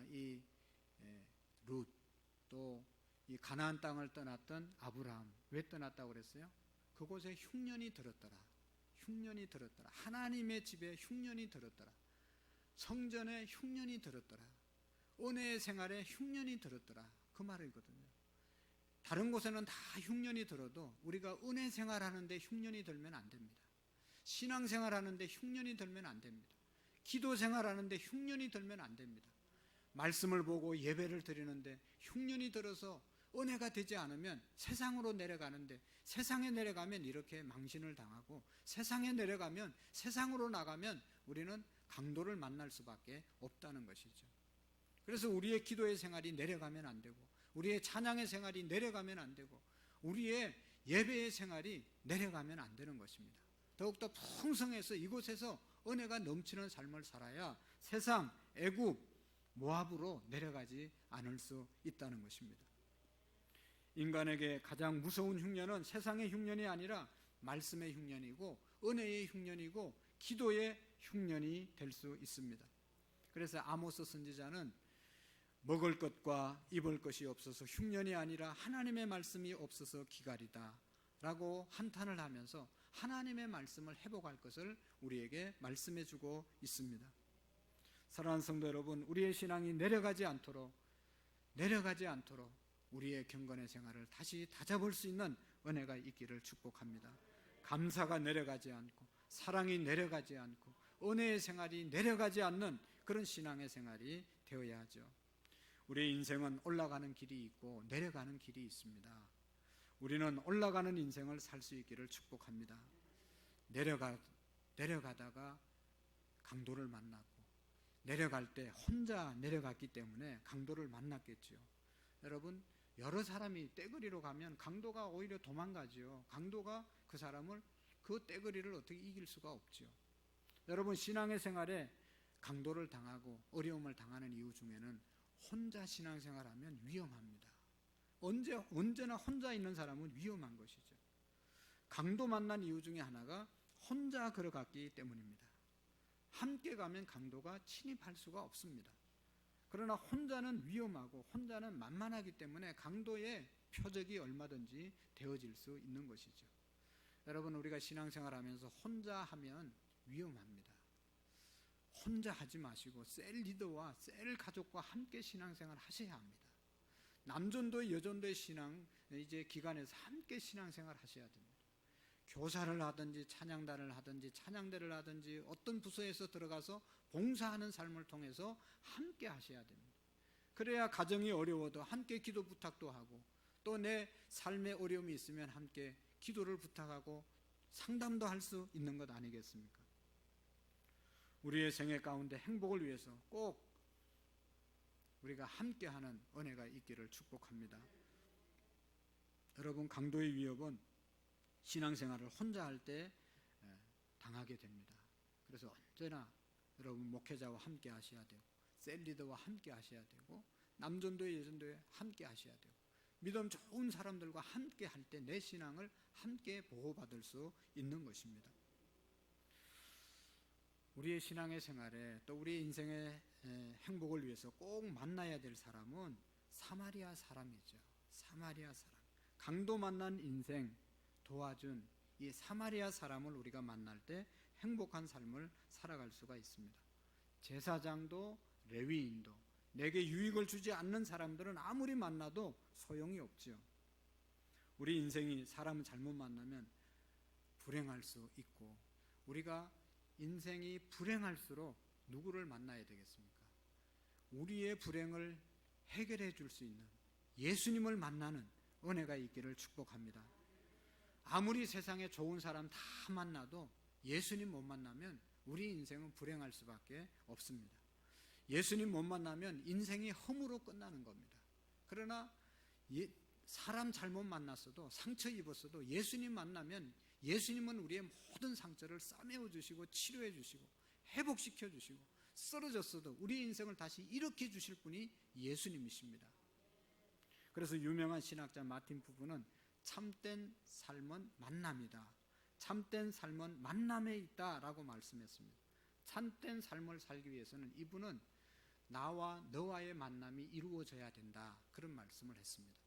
이 룻, 또 이 가나안 땅을 떠났던 아브라함, 왜 떠났다고 그랬어요? 그곳에 흉년이 들었더라. 흉년이 들었더라. 하나님의 집에 흉년이 들었더라. 성전에 흉년이 들었더라. 은혜의 생활에 흉년이 들었더라. 그 말이거든요. 다른 곳에는 다 흉년이 들어도 우리가 은혜 생활하는데 흉년이 들면 안 됩니다. 신앙 생활하는데 흉년이 들면 안 됩니다. 기도 생활하는데 흉년이 들면 안 됩니다. 말씀을 보고 예배를 드리는데 흉년이 들어서 은혜가 되지 않으면 세상으로 내려가는데, 세상에 내려가면 이렇게 망신을 당하고, 세상에 내려가면, 세상으로 나가면 우리는 강도를 만날 수밖에 없다는 것이죠. 그래서 우리의 기도의 생활이 내려가면 안 되고, 우리의 찬양의 생활이 내려가면 안 되고, 우리의 예배의 생활이 내려가면 안 되는 것입니다. 더욱더 풍성해서 이곳에서 은혜가 넘치는 삶을 살아야 세상, 애굽, 모압으로 내려가지 않을 수 있다는 것입니다. 인간에게 가장 무서운 흉년은 세상의 흉년이 아니라 말씀의 흉년이고 은혜의 흉년이고 기도의 흉년이 될 수 있습니다. 그래서 아모스 선지자는 먹을 것과 입을 것이 없어서 흉년이 아니라 하나님의 말씀이 없어서 기갈이다 라고 한탄을 하면서 하나님의 말씀을 회복할 것을 우리에게 말씀해 주고 있습니다. 사랑하는 성도 여러분, 우리의 신앙이 내려가지 않도록 우리의 경건의 생활을 다시 다잡을 수 있는 은혜가 있기를 축복합니다. 감사가 내려가지 않고 사랑이 내려가지 않고 은혜의 생활이 내려가지 않는 그런 신앙의 생활이 되어야 하죠. 우리의 인생은 올라가는 길이 있고 내려가는 길이 있습니다. 우리는 올라가는 인생을 살 수 있기를 축복합니다. 내려가다가 강도를 만났고 내려갈 때 혼자 내려갔기 때문에 강도를 만났겠죠. 여러분, 여러 사람이 떼거리로 가면 강도가 오히려 도망가죠. 강도가 그 사람을 그 떼거리를 어떻게 이길 수가 없죠. 여러분, 신앙의 생활에 강도를 당하고 어려움을 당하는 이유 중에는 혼자 신앙생활하면 위험합니다. 언제나 혼자 있는 사람은 위험한 것이죠. 강도 만난 이유 중에 하나가 혼자 걸어갔기 때문입니다. 함께 가면 강도가 침입할 수가 없습니다. 그러나 혼자는 위험하고 혼자는 만만하기 때문에 강도의 표적이 얼마든지 되어질 수 있는 것이죠. 여러분, 우리가 신앙생활하면서 혼자 하면 위험합니다. 혼자 하지 마시고 셀 리더와 셀 가족과 함께 신앙생활 하셔야 합니다. 남전도의 여전도의 신앙 이제 기관에서 함께 신앙생활 하셔야 됩니다. 교사를 하든지 찬양단을 하든지 찬양대를 하든지 어떤 부서에서 들어가서 봉사하는 삶을 통해서 함께 하셔야 됩니다. 그래야 가정이 어려워도 함께 기도 부탁도 하고 또 내 삶에 어려움이 있으면 함께 기도를 부탁하고 상담도 할 수 있는 것 아니겠습니까? 우리의 생애 가운데 행복을 위해서 꼭 우리가 함께하는 은혜가 있기를 축복합니다. 여러분, 강도의 위협은 신앙생활을 혼자 할 때 당하게 됩니다. 그래서 언제나 여러분 목회자와 함께 하셔야 되고 셀리더와 함께 하셔야 되고 남전도회 여전도회 함께 하셔야 되고 믿음 좋은 사람들과 함께 할 때 내 신앙을 함께 보호받을 수 있는 것입니다. 우리의 신앙의 생활에 또 우리의 인생의 행복을 위해서 꼭 만나야 될 사람은 사마리아 사람이죠. 사마리아 사람. 강도 만난 인생 도와준 이 사마리아 사람을 우리가 만날 때 행복한 삶을 살아갈 수가 있습니다. 제사장도 레위인도 내게 유익을 주지 않는 사람들은 아무리 만나도 소용이 없죠. 우리 인생이 사람을 잘못 만나면 불행할 수 있고 우리가 인생이 불행할수록 누구를 만나야 되겠습니까? 우리의 불행을 해결해 줄 수 있는 예수님을 만나는 은혜가 있기를 축복합니다. 아무리 세상에 좋은 사람 다 만나도 예수님 못 만나면 우리 인생은 불행할 수밖에 없습니다. 예수님 못 만나면 인생이 험으로 끝나는 겁니다. 그러나 사람 잘못 만났어도 상처 입었어도 예수님 만나면 예수님은 우리의 모든 상처를 싸매어 주시고 치료해 주시고 회복시켜 주시고 쓰러졌어도 우리 인생을 다시 일으켜 주실 분이 예수님이십니다. 그래서 유명한 신학자 마틴 부부는 참된 삶은 만남이다. 참된 삶은 만남에 있다라고 말씀했습니다. 참된 삶을 살기 위해서는 이분은 나와 너와의 만남이 이루어져야 된다. 그런 말씀을 했습니다.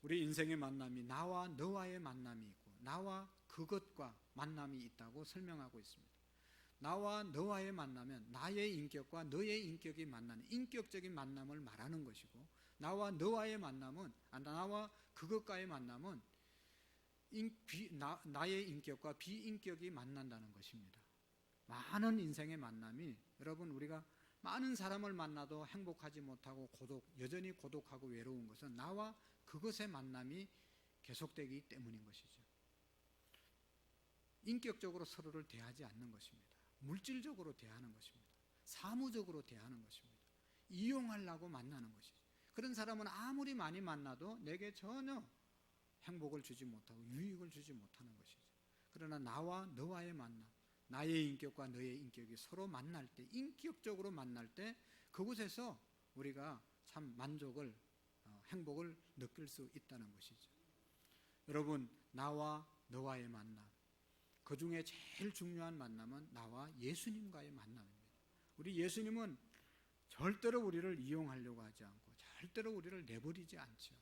우리 인생의 만남이 나와 너와의 만남이 있고 나와 그것과 만남이 있다고 설명하고 있습니다. 나와 너와의 만나면 나의 인격과 너의 인격이 만나는 인격적인 만남을 말하는 것이고 나와 너와의 만남은 나와 그것과의 만남은 나의 인격과 비인격이 만난다는 것입니다. 많은 인생의 만남이 여러분 우리가 많은 사람을 만나도 행복하지 못하고 여전히 고독하고 외로운 것은 나와 그것의 만남이 계속되기 때문인 것이죠. 인격적으로 서로를 대하지 않는 것입니다. 물질적으로 대하는 것입니다. 사무적으로 대하는 것입니다. 이용하려고 만나는 것이죠. 그런 사람은 아무리 많이 만나도 내게 전혀 행복을 주지 못하고 유익을 주지 못하는 것이죠. 그러나 나와 너와의 만남, 나의 인격과 너의 인격이 서로 만날 때, 인격적으로 만날 때 그곳에서 우리가 참 만족을 행복을 느낄 수 있다는 것이죠. 여러분, 나와 너와의 만남, 그 중에 제일 중요한 만남은 나와 예수님과의 만남입니다. 우리 예수님은 절대로 우리를 이용하려고 하지 않고 절대로 우리를 내버리지 않죠.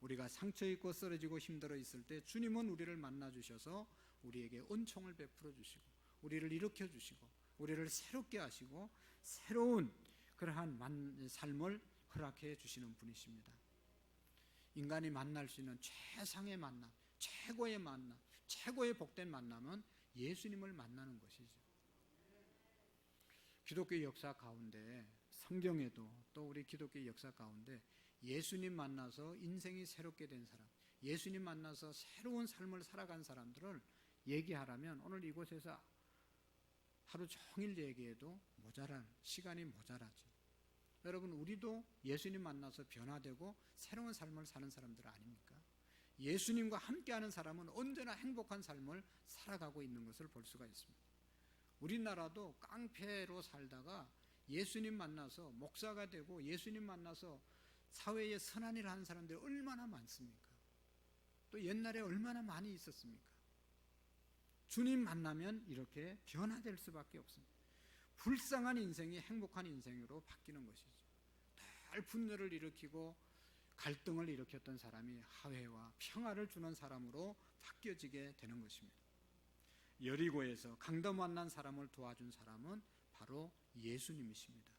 우리가 상처 입고 쓰러지고 힘들어 있을 때 주님은 우리를 만나 주셔서 우리에게 은총을 베풀어 주시고 우리를 일으켜 주시고 우리를 새롭게 하시고 새로운 그러한 삶을 허락해 주시는 분이십니다. 인간이 만날 수 있는 최상의 만남, 최고의 만남, 최고의 복된 만남은 예수님을 만나는 것이죠. 기독교 역사 가운데, 성경에도 또 우리 기독교 역사 가운데 예수님 만나서 인생이 새롭게 된 사람, 예수님 만나서 새로운 삶을 살아간 사람들을 얘기하라면 오늘 이곳에서 하루 종일 얘기해도 시간이 모자라죠. 여러분, 우리도 예수님 만나서 변화되고 새로운 삶을 사는 사람들 아닙니까? 예수님과 함께하는 사람은 언제나 행복한 삶을 살아가고 있는 것을 볼 수가 있습니다. 우리나라도 깡패로 살다가 예수님 만나서 목사가 되고 예수님 만나서 사회에 선한 일을 하는 사람들이 얼마나 많습니까? 또 옛날에 얼마나 많이 있었습니까? 주님 만나면 이렇게 변화될 수밖에 없습니다. 불쌍한 인생이 행복한 인생으로 바뀌는 것이죠. 늘 분열을 일으키고 갈등을 일으켰던 사람이 화해와 평화를 주는 사람으로 바뀌어지게 되는 것입니다. 여리고에서 강도 만난 사람을 도와준 사람은 바로 예수님이십니다.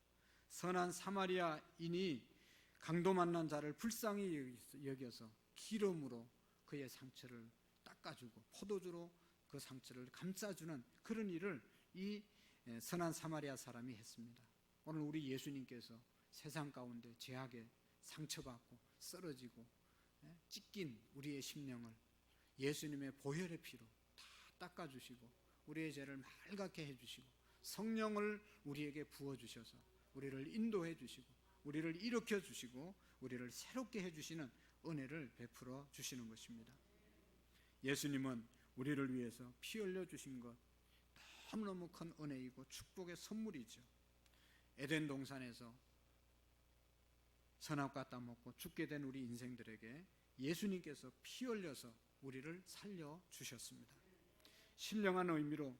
선한 사마리아인이 강도 만난 자를 불쌍히 여겨서 기름으로 그의 상처를 닦아주고 포도주로 그 상처를 감싸주는 그런 일을 이 선한 사마리아 사람이 했습니다. 오늘 우리 예수님께서 세상 가운데 죄악에 상처받고 쓰러지고 찢긴 우리의 심령을 예수님의 보혈의 피로 다 닦아주시고 우리의 죄를 맑게 해주시고 성령을 우리에게 부어주셔서 우리를 인도해 주시고 우리를 일으켜 주시고 우리를 새롭게 해주시는 은혜를 베풀어 주시는 것입니다. 예수님은 우리를 위해서 피 흘려 주신 것 너무너무 큰 은혜이고 축복의 선물이죠. 에덴 동산에서 선악과 따먹고 죽게 된 우리 인생들에게 예수님께서 피 흘려서 우리를 살려 주셨습니다. 신령한 의미로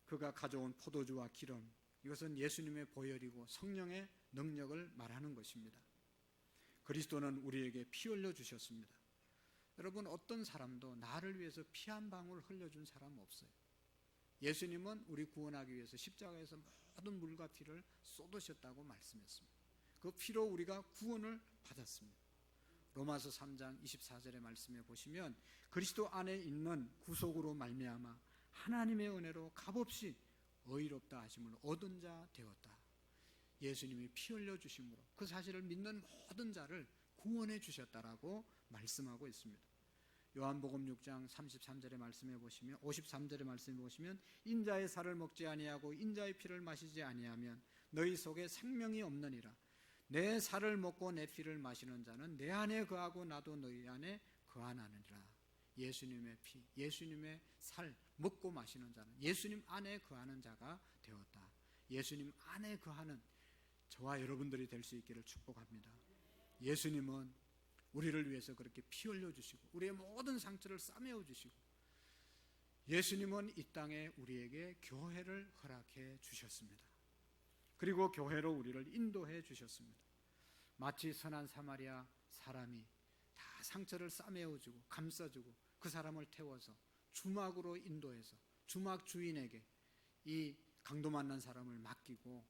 그가 가져온 포도주와 기름, 이것은 예수님의 보혈이고 성령의 능력을 말하는 것입니다. 그리스도는 우리에게 피 흘려 주셨습니다. 여러분, 어떤 사람도 나를 위해서 피 한 방울 흘려준 사람 없어요. 예수님은 우리 구원하기 위해서 십자가에서 모든 물과 피를 쏟으셨다고 말씀했습니다. 그 피로 우리가 구원을 받았습니다. 로마서 3장 24절의 말씀에 보시면 그리스도 안에 있는 구속으로 말미암아 하나님의 은혜로 값없이 의롭다 하심을 얻은 자 되었다. 예수님이 피 흘려 주심으로 그 사실을 믿는 모든 자를 구원해 주셨다라고 말씀하고 있습니다. 요한복음 6장 33절의 말씀에 보시면 53절의 말씀에 보시면 인자의 살을 먹지 아니하고 인자의 피를 마시지 아니하면 너희 속에 생명이 없느니라. 내 살을 먹고 내 피를 마시는 자는 내 안에 거하고 나도 너희 안에 거하나니라. 예수님의 피, 예수님의 살 먹고 마시는 자는 예수님 안에 거하는 자가 되었다. 예수님 안에 거하는 저와 여러분들이 될 수 있기를 축복합니다. 예수님은 우리를 위해서 그렇게 피 흘려 주시고 우리의 모든 상처를 싸매어 주시고 예수님은 이 땅에 우리에게 교회를 허락해 주셨습니다. 그리고 교회로 우리를 인도해 주셨습니다. 마치 선한 사마리아 사람이 다 상처를 싸매어 주고 감싸주고 그 사람을 태워서 주막으로 인도해서 주막 주인에게 이 강도 만난 사람을 맡기고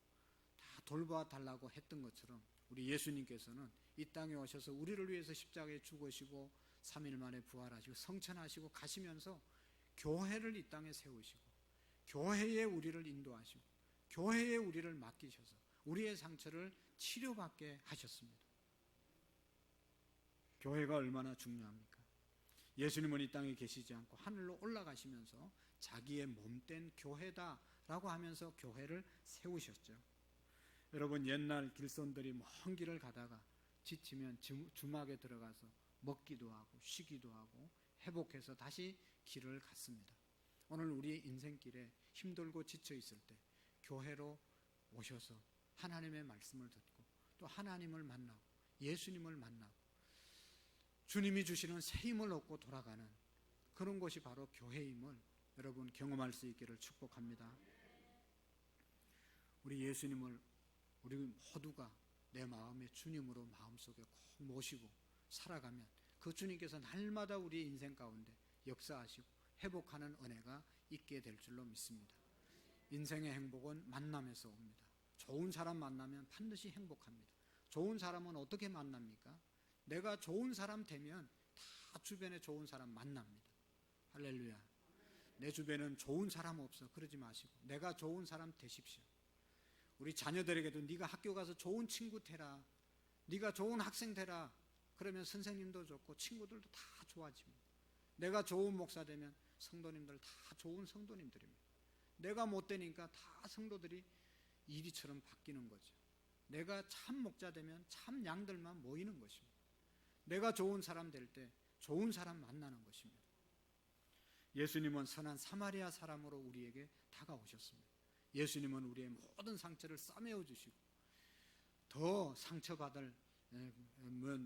다 돌봐달라고 했던 것처럼 우리 예수님께서는 이 땅에 오셔서 우리를 위해서 십자가에 죽으시고 3일 만에 부활하시고 성천하시고 가시면서 교회를 이 땅에 세우시고 교회에 우리를 인도하시고 교회에 우리를 맡기셔서 우리의 상처를 치료받게 하셨습니다. 교회가 얼마나 중요합니까? 예수님은 이 땅에 계시지 않고 하늘로 올라가시면서 자기의 몸된 교회다라고 하면서 교회를 세우셨죠. 여러분, 옛날 길손들이 먼 길을 가다가 지치면 주막에 들어가서 먹기도 하고 쉬기도 하고 회복해서 다시 길을 갔습니다. 오늘 우리의 인생길에 힘들고 지쳐 있을 때 교회로 오셔서 하나님의 말씀을 듣고 또 하나님을 만나고 예수님을 만나고 주님이 주시는 새 힘을 얻고 돌아가는 그런 것이 바로 교회임을 여러분 경험할 수 있기를 축복합니다. 우리 예수님을 우리 모두가 내 마음의 주님으로 마음속에 꼭 모시고 살아가면 그 주님께서 날마다 우리 인생 가운데 역사하시고 회복하는 은혜가 있게 될 줄로 믿습니다. 인생의 행복은 만남에서 옵니다. 좋은 사람 만나면 반드시 행복합니다. 좋은 사람은 어떻게 만납니까? 내가 좋은 사람 되면 다 주변에 좋은 사람 만납니다. 할렐루야. 내 주변에는 좋은 사람 없어 그러지 마시고 내가 좋은 사람 되십시오. 우리 자녀들에게도 네가 학교 가서 좋은 친구 되라, 네가 좋은 학생 되라. 그러면 선생님도 좋고 친구들도 다 좋아집니다. 내가 좋은 목사 되면 성도님들 다 좋은 성도님들입니다. 내가 못 되니까 다 성도들이 이리처럼 바뀌는 거죠. 내가 참 목자 되면 참 양들만 모이는 것입니다. 내가 좋은 사람 될 때 좋은 사람 만나는 것입니다. 예수님은 선한 사마리아 사람으로 우리에게 다가오셨습니다. 예수님은 우리의 모든 상처를 싸매어 주시고 더 상처받을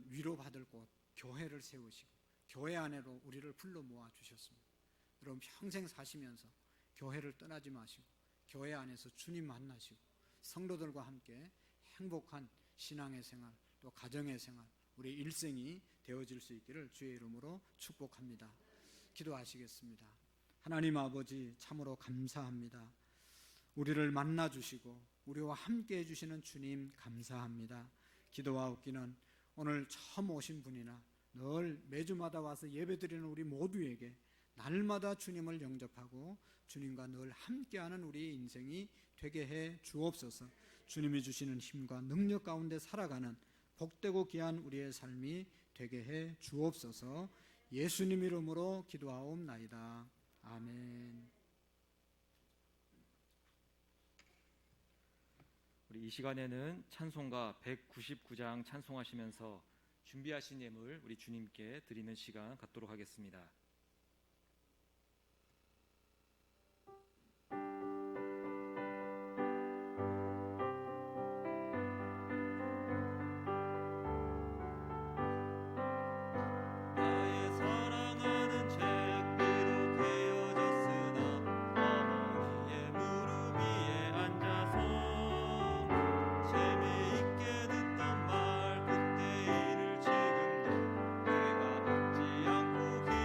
위로받을 곳 교회를 세우시고 교회 안으로 우리를 불러 모아 주셨습니다. 여러분 평생 사시면서 교회를 떠나지 마시고 교회 안에서 주님 만나시고 성도들과 함께 행복한 신앙의 생활 또 가정의 생활 우리 일생이 되어질 수 있기를 주의 이름으로 축복합니다. 기도하시겠습니다. 하나님 아버지 참으로 감사합니다. 우리를 만나주시고 우리와 함께 해주시는 주님 감사합니다. 기도하옵기는 오늘 처음 오신 분이나 늘 매주마다 와서 예배드리는 우리 모두에게 날마다 주님을 영접하고 주님과 늘 함께하는 우리의 인생이 되게 해 주옵소서. 주님이 주시는 힘과 능력 가운데 살아가는 복되고 귀한 우리의 삶이 되게 해 주옵소서. 예수님 이름으로 기도하옵나이다. 아멘. 우리 이 시간에는 찬송가 199장 찬송하시면서 준비하신 예물 우리 주님께 드리는 시간 갖도록 하겠습니다.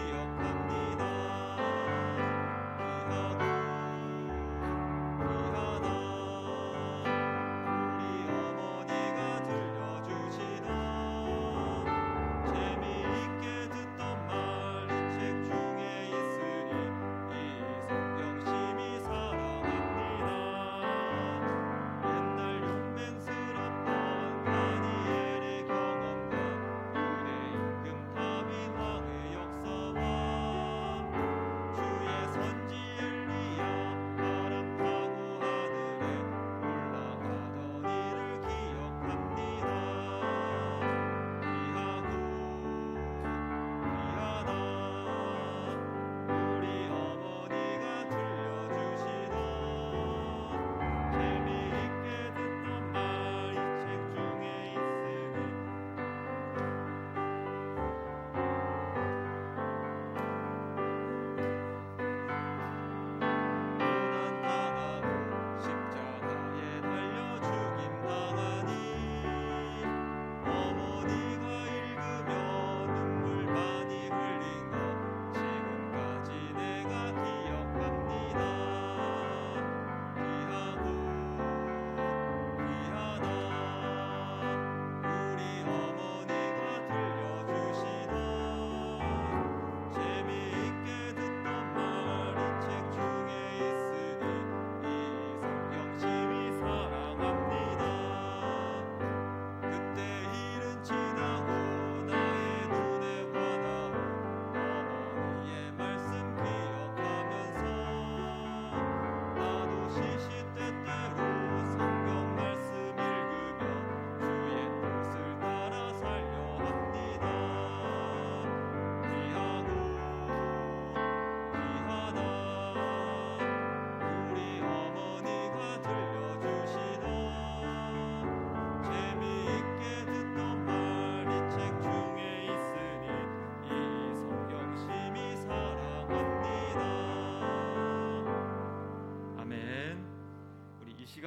기억하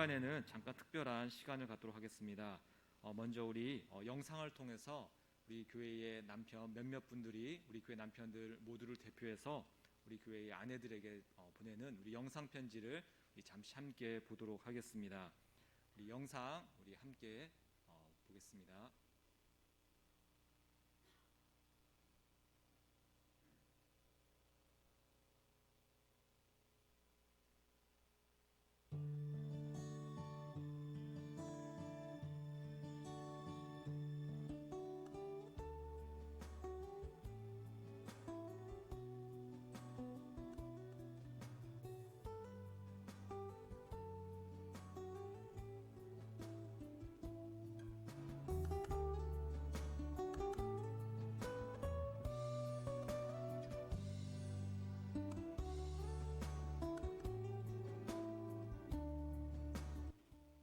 시간에는 잠깐 특별한 시간을 갖도록 하겠습니다. 먼저 우리 영상을 통해서 우리 교회의 남편 몇몇 분들이 우리 교회 남편들 모두를 대표해서 우리 교회의 아내들에게 보내는 우리 영상 편지를 우리 잠시 함께 보도록 하겠습니다. 우리 영상 우리 함께 보겠습니다.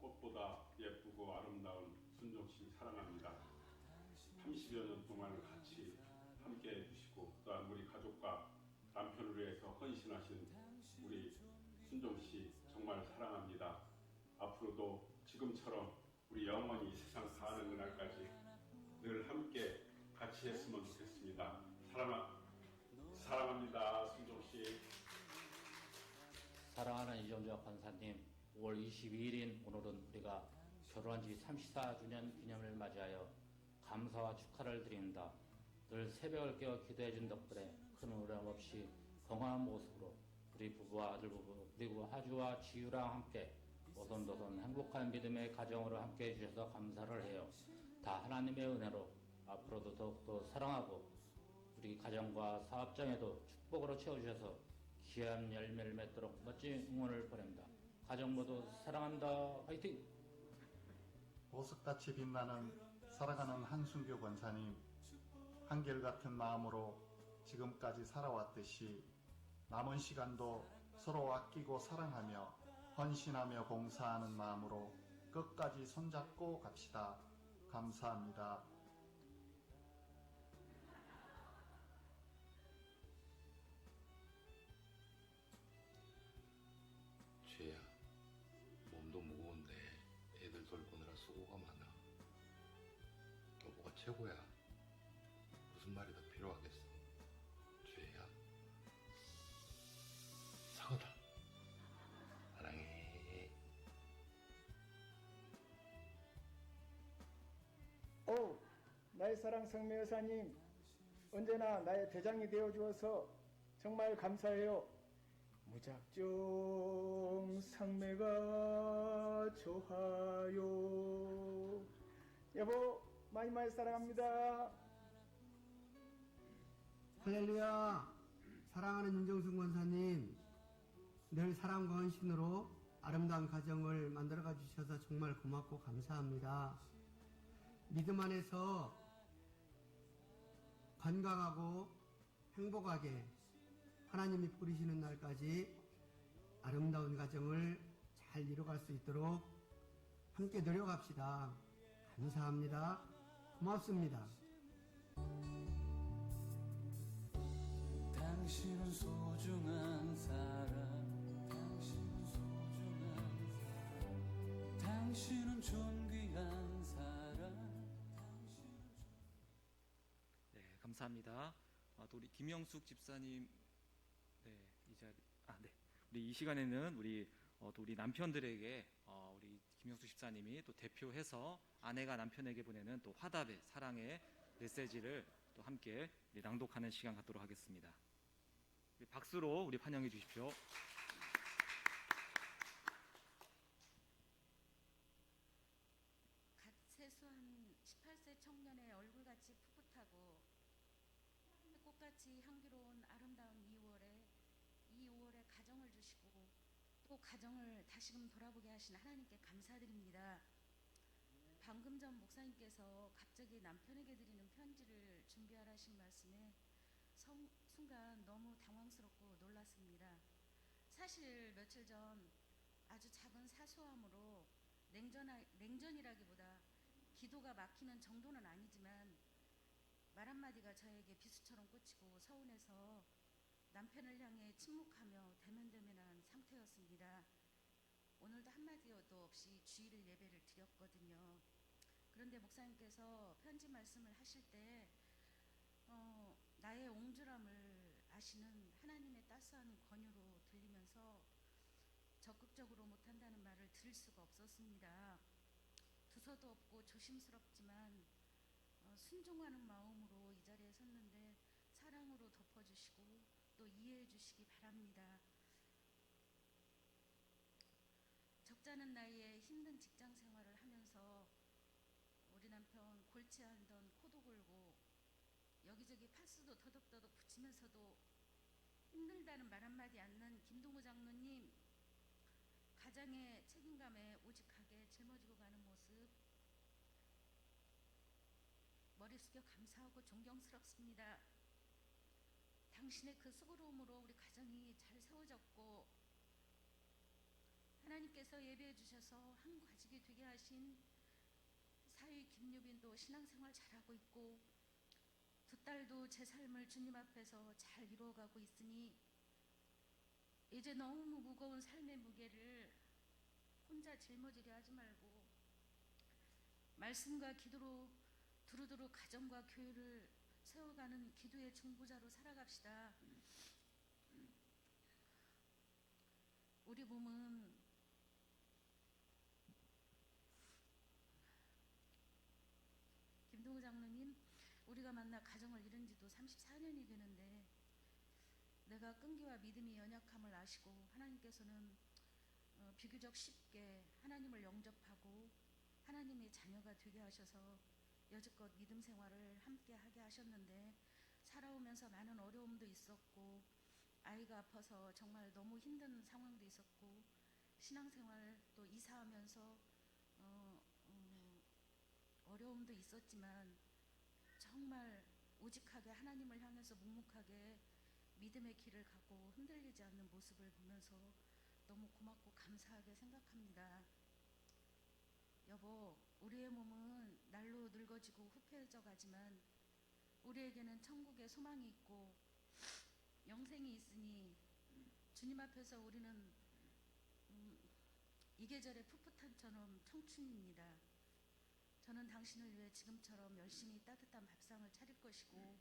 꽃보다 예쁘고 아름다운 순종씨 사랑합니다. 30여 년 동안 같이 함께 해주시고 또한 우리 가족과 남편을 위해서 헌신하신 우리 순종씨 정말 사랑합니다. 앞으로도 지금처럼 우리 영원히 세상 사는 그날까지 늘 함께 같이 했으면 좋겠습니다. 사랑합니다, 순종씨. 사랑하는 이정재 권사님, 5월 22일인 오늘은 우리가 결혼한 지 34주년 기념을 맞이하여 감사와 축하를 드립니다. 늘 새벽을 깨어 기도해 준 덕분에 큰 어려움 없이 건강한 모습으로 우리 부부와 아들 부부 그리고 하주와 지유랑 함께 오손도손 행복한 믿음의 가정으로 함께 해주셔서 감사를 해요. 다 하나님의 은혜로 앞으로도 더욱더 사랑하고 우리 가정과 사업장에도 축복으로 채워주셔서 귀한 열매를 맺도록 멋진 응원을 보냅니다. 가정 모두 사랑합니다. 화이팅! 보석같이 빛나는 사랑하는 한순교 권사님, 한결같은 마음으로 지금까지 살아왔듯이 남은 시간도 서로 아끼고 사랑하며 헌신하며 봉사하는 마음으로 끝까지 손잡고 갑시다. 감사합니다. 죄야, 몸도 무거운데 애들 돌보느라 수고가 많아. 여보가 최고야. 무슨 말이 더 필요하겠어. 죄야, 사과다. 사랑해. 나의 사랑 성매 여사님, 언제나 나의 대장이 되어 주어서 정말 감사해요. 무작정 상매가 좋아요. 여보, 많이 많이 사랑합니다. 할렐루야. 사랑하는 윤정순 권사님, 늘 사랑과 헌신으로 아름다운 가정을 만들어가 주셔서 정말 고맙고 감사합니다. 믿음 안에서 건강하고 행복하게 하나님이 부르시는 날까지 아름다운 가정을 잘 이뤄갈 수 있도록 함께 노력합시다. 감사합니다. 고맙습니다. 당신은 소중한 사람, 당신은 소중한 사람, 당신은 존귀한 사람. 네, 감사합니다. 또 우리 김영숙 집사님, 우리 이 시간에는 또 우리 남편들에게 우리 김영숙 집사님이 또 대표해서 아내가 남편에게 보내는 또 화답의 사랑의 메시지를 또 함께 우리 낭독하는 시간 갖도록 하겠습니다. 우리 박수로 우리 환영해 주십시오. 갓 세수한 18세 청년의 얼굴같이 풋풋하고 꽃같이 향기로운 아름다운 이 5월에 가정을 주시고 또 가정을 다시금 돌아보게 하신 하나님께 감사드립니다. 방금 전 목사님께서 갑자기 남편에게 드리는 편지를 준비하라 하신 말씀에 순간 너무 당황스럽고 놀랐습니다. 사실 며칠 전 아주 작은 사소함으로 냉전이라기보다 기도가 막히는 정도는 아니지만 말 한마디가 저에게 비수처럼 꽂히고 서운해서 남편을 향해 침묵하며 대면대면한 상태였습니다. 오늘도 한마디도 없이 주일 예배를 드렸거든요. 그런데 목사님께서 편지 말씀을 하실 때 나의 옹졸함을 아시는 하나님의 따스한 권유로 들리면서 적극적으로 못한다는 말을 들을 수가 없었습니다. 두서도 없고 조심스럽지만 순종하는 마음으로 이 자리에 섰는데 사랑으로 덮어주시고 또 이해해 주시기 바랍니다. 적잖은 나이에 힘든 직장 생활을 하면서 우리 남편 골치 앓던 코도 골고 여기저기 파스도 더덕더덕 붙이면서도 힘들다는 말 한마디 않는 김동우 장로님, 가장의 책임감에 오직하게 짊어지고 가는 모습 머리 숙여 감사하고 존경스럽습니다. 당신의 그 수고로움으로 우리 가정이 잘 세워졌고 하나님께서 예배해 주셔서 한 가족이 되게 하신 사위 김유빈도 신앙생활 잘하고 있고 두 딸도 제 삶을 주님 앞에서 잘 이루어가고 있으니 이제 너무 무거운 삶의 무게를 혼자 짊어지려 하지 말고 말씀과 기도로 두루두루 가정과 교회를 세워가는 기도의 중보자로 살아갑시다. 우리 몸은 김동우 장로님, 우리가 만나 가정을 이룬 지도 34년이 되는데 내가 끈기와 믿음이 연약함을 아시고 하나님께서는 비교적 쉽게 하나님을 영접하고 하나님의 자녀가 되게 하셔서 여지껏 믿음 생활을 함께 하게 하셨는데 살아오면서 많은 어려움도 있었고 아이가 아파서 정말 너무 힘든 상황도 있었고 신앙생활 또 이사하면서 어려움도 있었지만 정말 오직하게 하나님을 향해서 묵묵하게 믿음의 길을 가고 흔들리지 않는 모습을 보면서 너무 고맙고 감사하게 생각합니다. 여보, 우리의 몸은 날로 늙어지고 후패해져 가지만 우리에게는 천국의 소망이 있고 영생이 있으니 주님 앞에서 우리는 이 계절의 풋풋함처럼 청춘입니다. 저는 당신을 위해 지금처럼 열심히 따뜻한 밥상을 차릴 것이고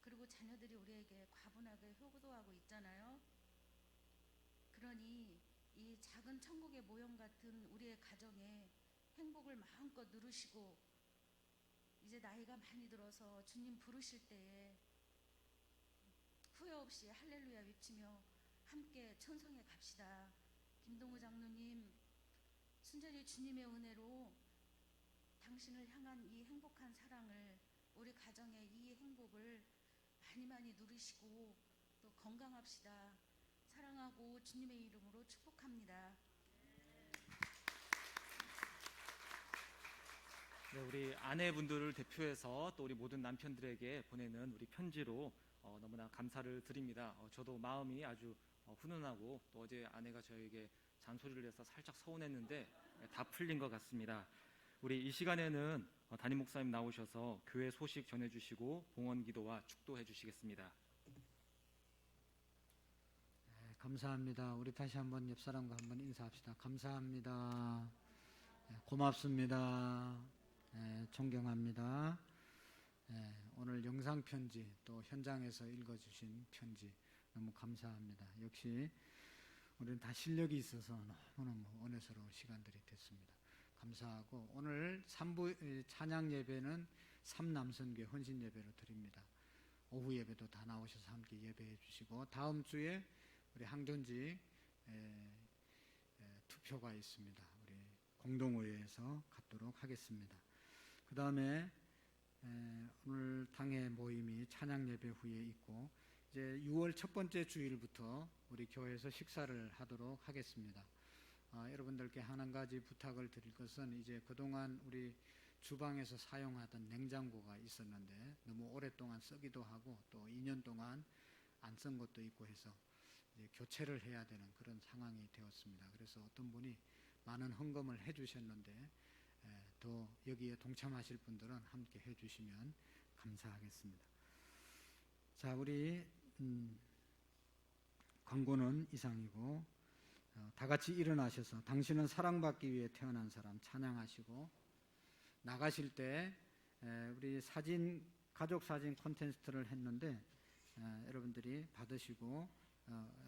그리고 자녀들이 우리에게 과분하게 효도하고 있잖아요. 그러니 이 작은 천국의 모형 같은 우리의 가정에 행복을 마음껏 누르시고 이제 나이가 많이 들어서 주님 부르실 때에 후회 없이 할렐루야 외치며 함께 천성에 갑시다. 김동우 장로님, 순전히 주님의 은혜로 당신을 향한 이 행복한 사랑을 우리 가정의 이 행복을 많이 누리시고 또 건강합시다. 사랑하고 주님의 이름으로 축복합니다. 네, 우리 아내분들을 대표해서 또 우리 모든 남편들에게 보내는 우리 편지로 너무나 감사를 드립니다. 저도 마음이 아주 훈훈하고 또 어제 아내가 저에게 잔소리를 해서 살짝 서운했는데 다 풀린 것 같습니다. 우리 이 시간에는 담임 목사님 나오셔서 교회 소식 전해주시고 봉헌 기도와 축도해 주시겠습니다. 네, 감사합니다. 우리 다시 한번 옆 사람과 한번 인사합시다. 감사합니다. 네, 고맙습니다. 네, 존경합니다. 네, 오늘 영상 편지 또 현장에서 읽어주신 편지 너무 감사합니다. 역시 우리는 다 실력이 있어서 너무너무 은혜스러운 시간들이 됐습니다. 감사하고 오늘 3부 찬양 예배는 삼남선교회 헌신 예배로 드립니다. 오후 예배도 다 나오셔서 함께 예배해 주시고 다음 주에 우리 항전직 투표가 있습니다. 우리 공동의회에서 갖도록 하겠습니다. 그 다음에 오늘 당회 모임이 찬양 예배 후에 있고 이제 6월 첫 번째 주일부터 우리 교회에서 식사를 하도록 하겠습니다. 여러분들께 한 가지 부탁을 드릴 것은 이제 그동안 우리 주방에서 사용하던 냉장고가 있었는데 너무 오랫동안 쓰기도 하고 또 2년 동안 안 쓴 것도 있고 해서 이제 교체를 해야 되는 그런 상황이 되었습니다. 그래서 어떤 분이 많은 헌금을 해주셨는데 또 여기에 동참하실 분들은 함께 해주시면 감사하겠습니다. 자, 우리 광고는 이상이고 다 같이 일어나셔서 당신은 사랑받기 위해 태어난 사람 찬양하시고, 나가실 때 우리 가족 사진 콘테스트를 했는데 여러분들이 받으시고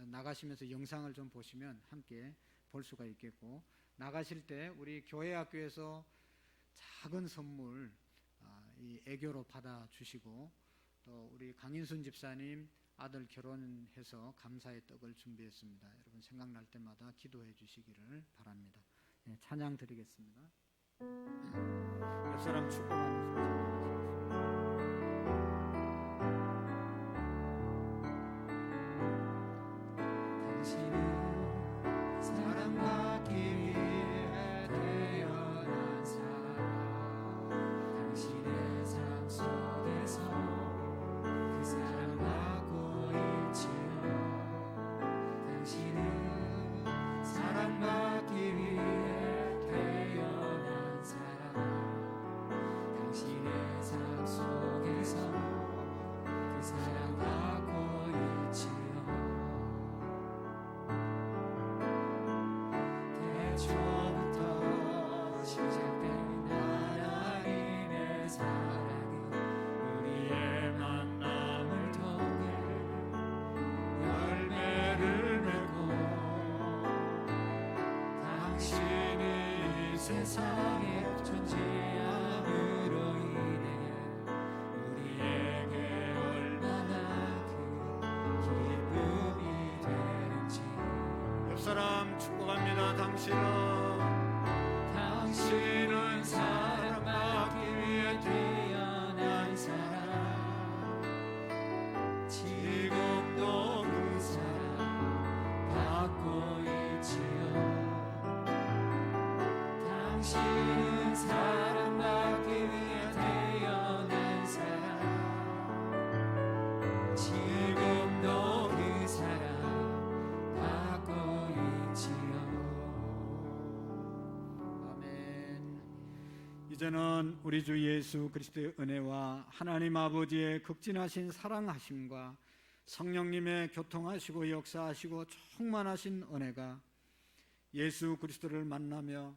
나가시면서 영상을 좀 보시면 함께 볼 수가 있겠고, 나가실 때 우리 교회 학교에서 작은 선물 이 애교로 받아주시고, 또 우리 강인순 집사님 아들 결혼해서 감사의 떡을 준비했습니다. 여러분 생각날 때마다 기도해 주시기를 바랍니다. 찬양 드리겠습니다. 옆 사람 축복하면서 당신은 사랑받기 위해 태어난 사람, 당신의 삶 속에서 그 사랑받고 있지요. 당신은 사랑받기 위해 태어난 사람, 당신의 삶 속에서 그 사랑받고 있지요. 태초부터 시작된 하나님의 사랑은 우리의 만남을 통해 열매를 맺고, 당신이 이 세상에 존재함으로 인해 우리에게 얼마나 큰 기쁨이 되는지. 옆 사람 축복합니다. 당신은 사랑받기 위해 태어난 사람, 지금도 그 사랑 받고 있지요. 당신은 사랑받기 위해 태어난 사람, 지금도 그 사랑 받고 있지요. 이제는 우리 주 예수 그리스도의 은혜와 하나님 아버지의 극진하신 사랑하심과 성령님의 교통하시고 역사하시고 충만하신 은혜가 예수 그리스도를 만나며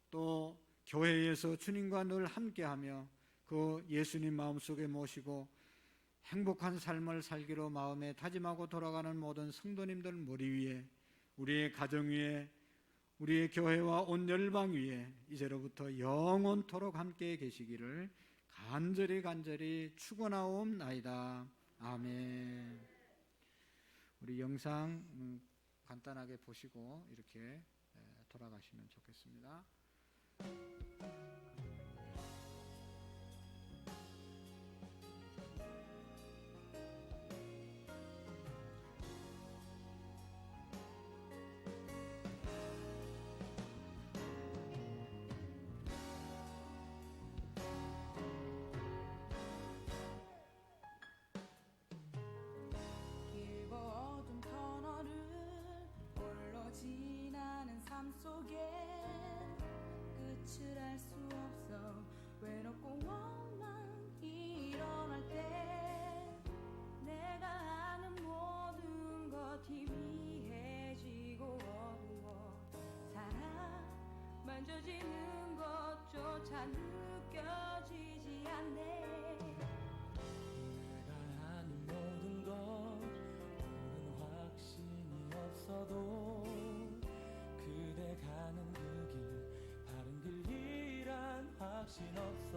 또 교회에서 주님과 늘 함께하며 그 예수님 마음속에 모시고 행복한 삶을 살기로 마음에 다짐하고 돌아가는 모든 성도님들 머리 위에, 우리의 가정 위에, 우리의 교회와 온 열방 위에 이제로부터 영원토록 함께 계시기를 간절히 축원하옵나이다. 아멘. 우리 영상 간단하게 보시고 이렇게 돌아가시면 좋겠습니다. 길고 어두운 터널을 홀로 지나는 삶 속에 끝을 알 수 없어 외롭고 원망 일어날 때, 내가 아는 모든 것 희미해지고 어두워 사랑 만져지는 것조차 느껴지지 않네. 내가 아는 모든 것 오는 확신이 없어도 그대 가는 그 길 바른 길이란 확신 없어.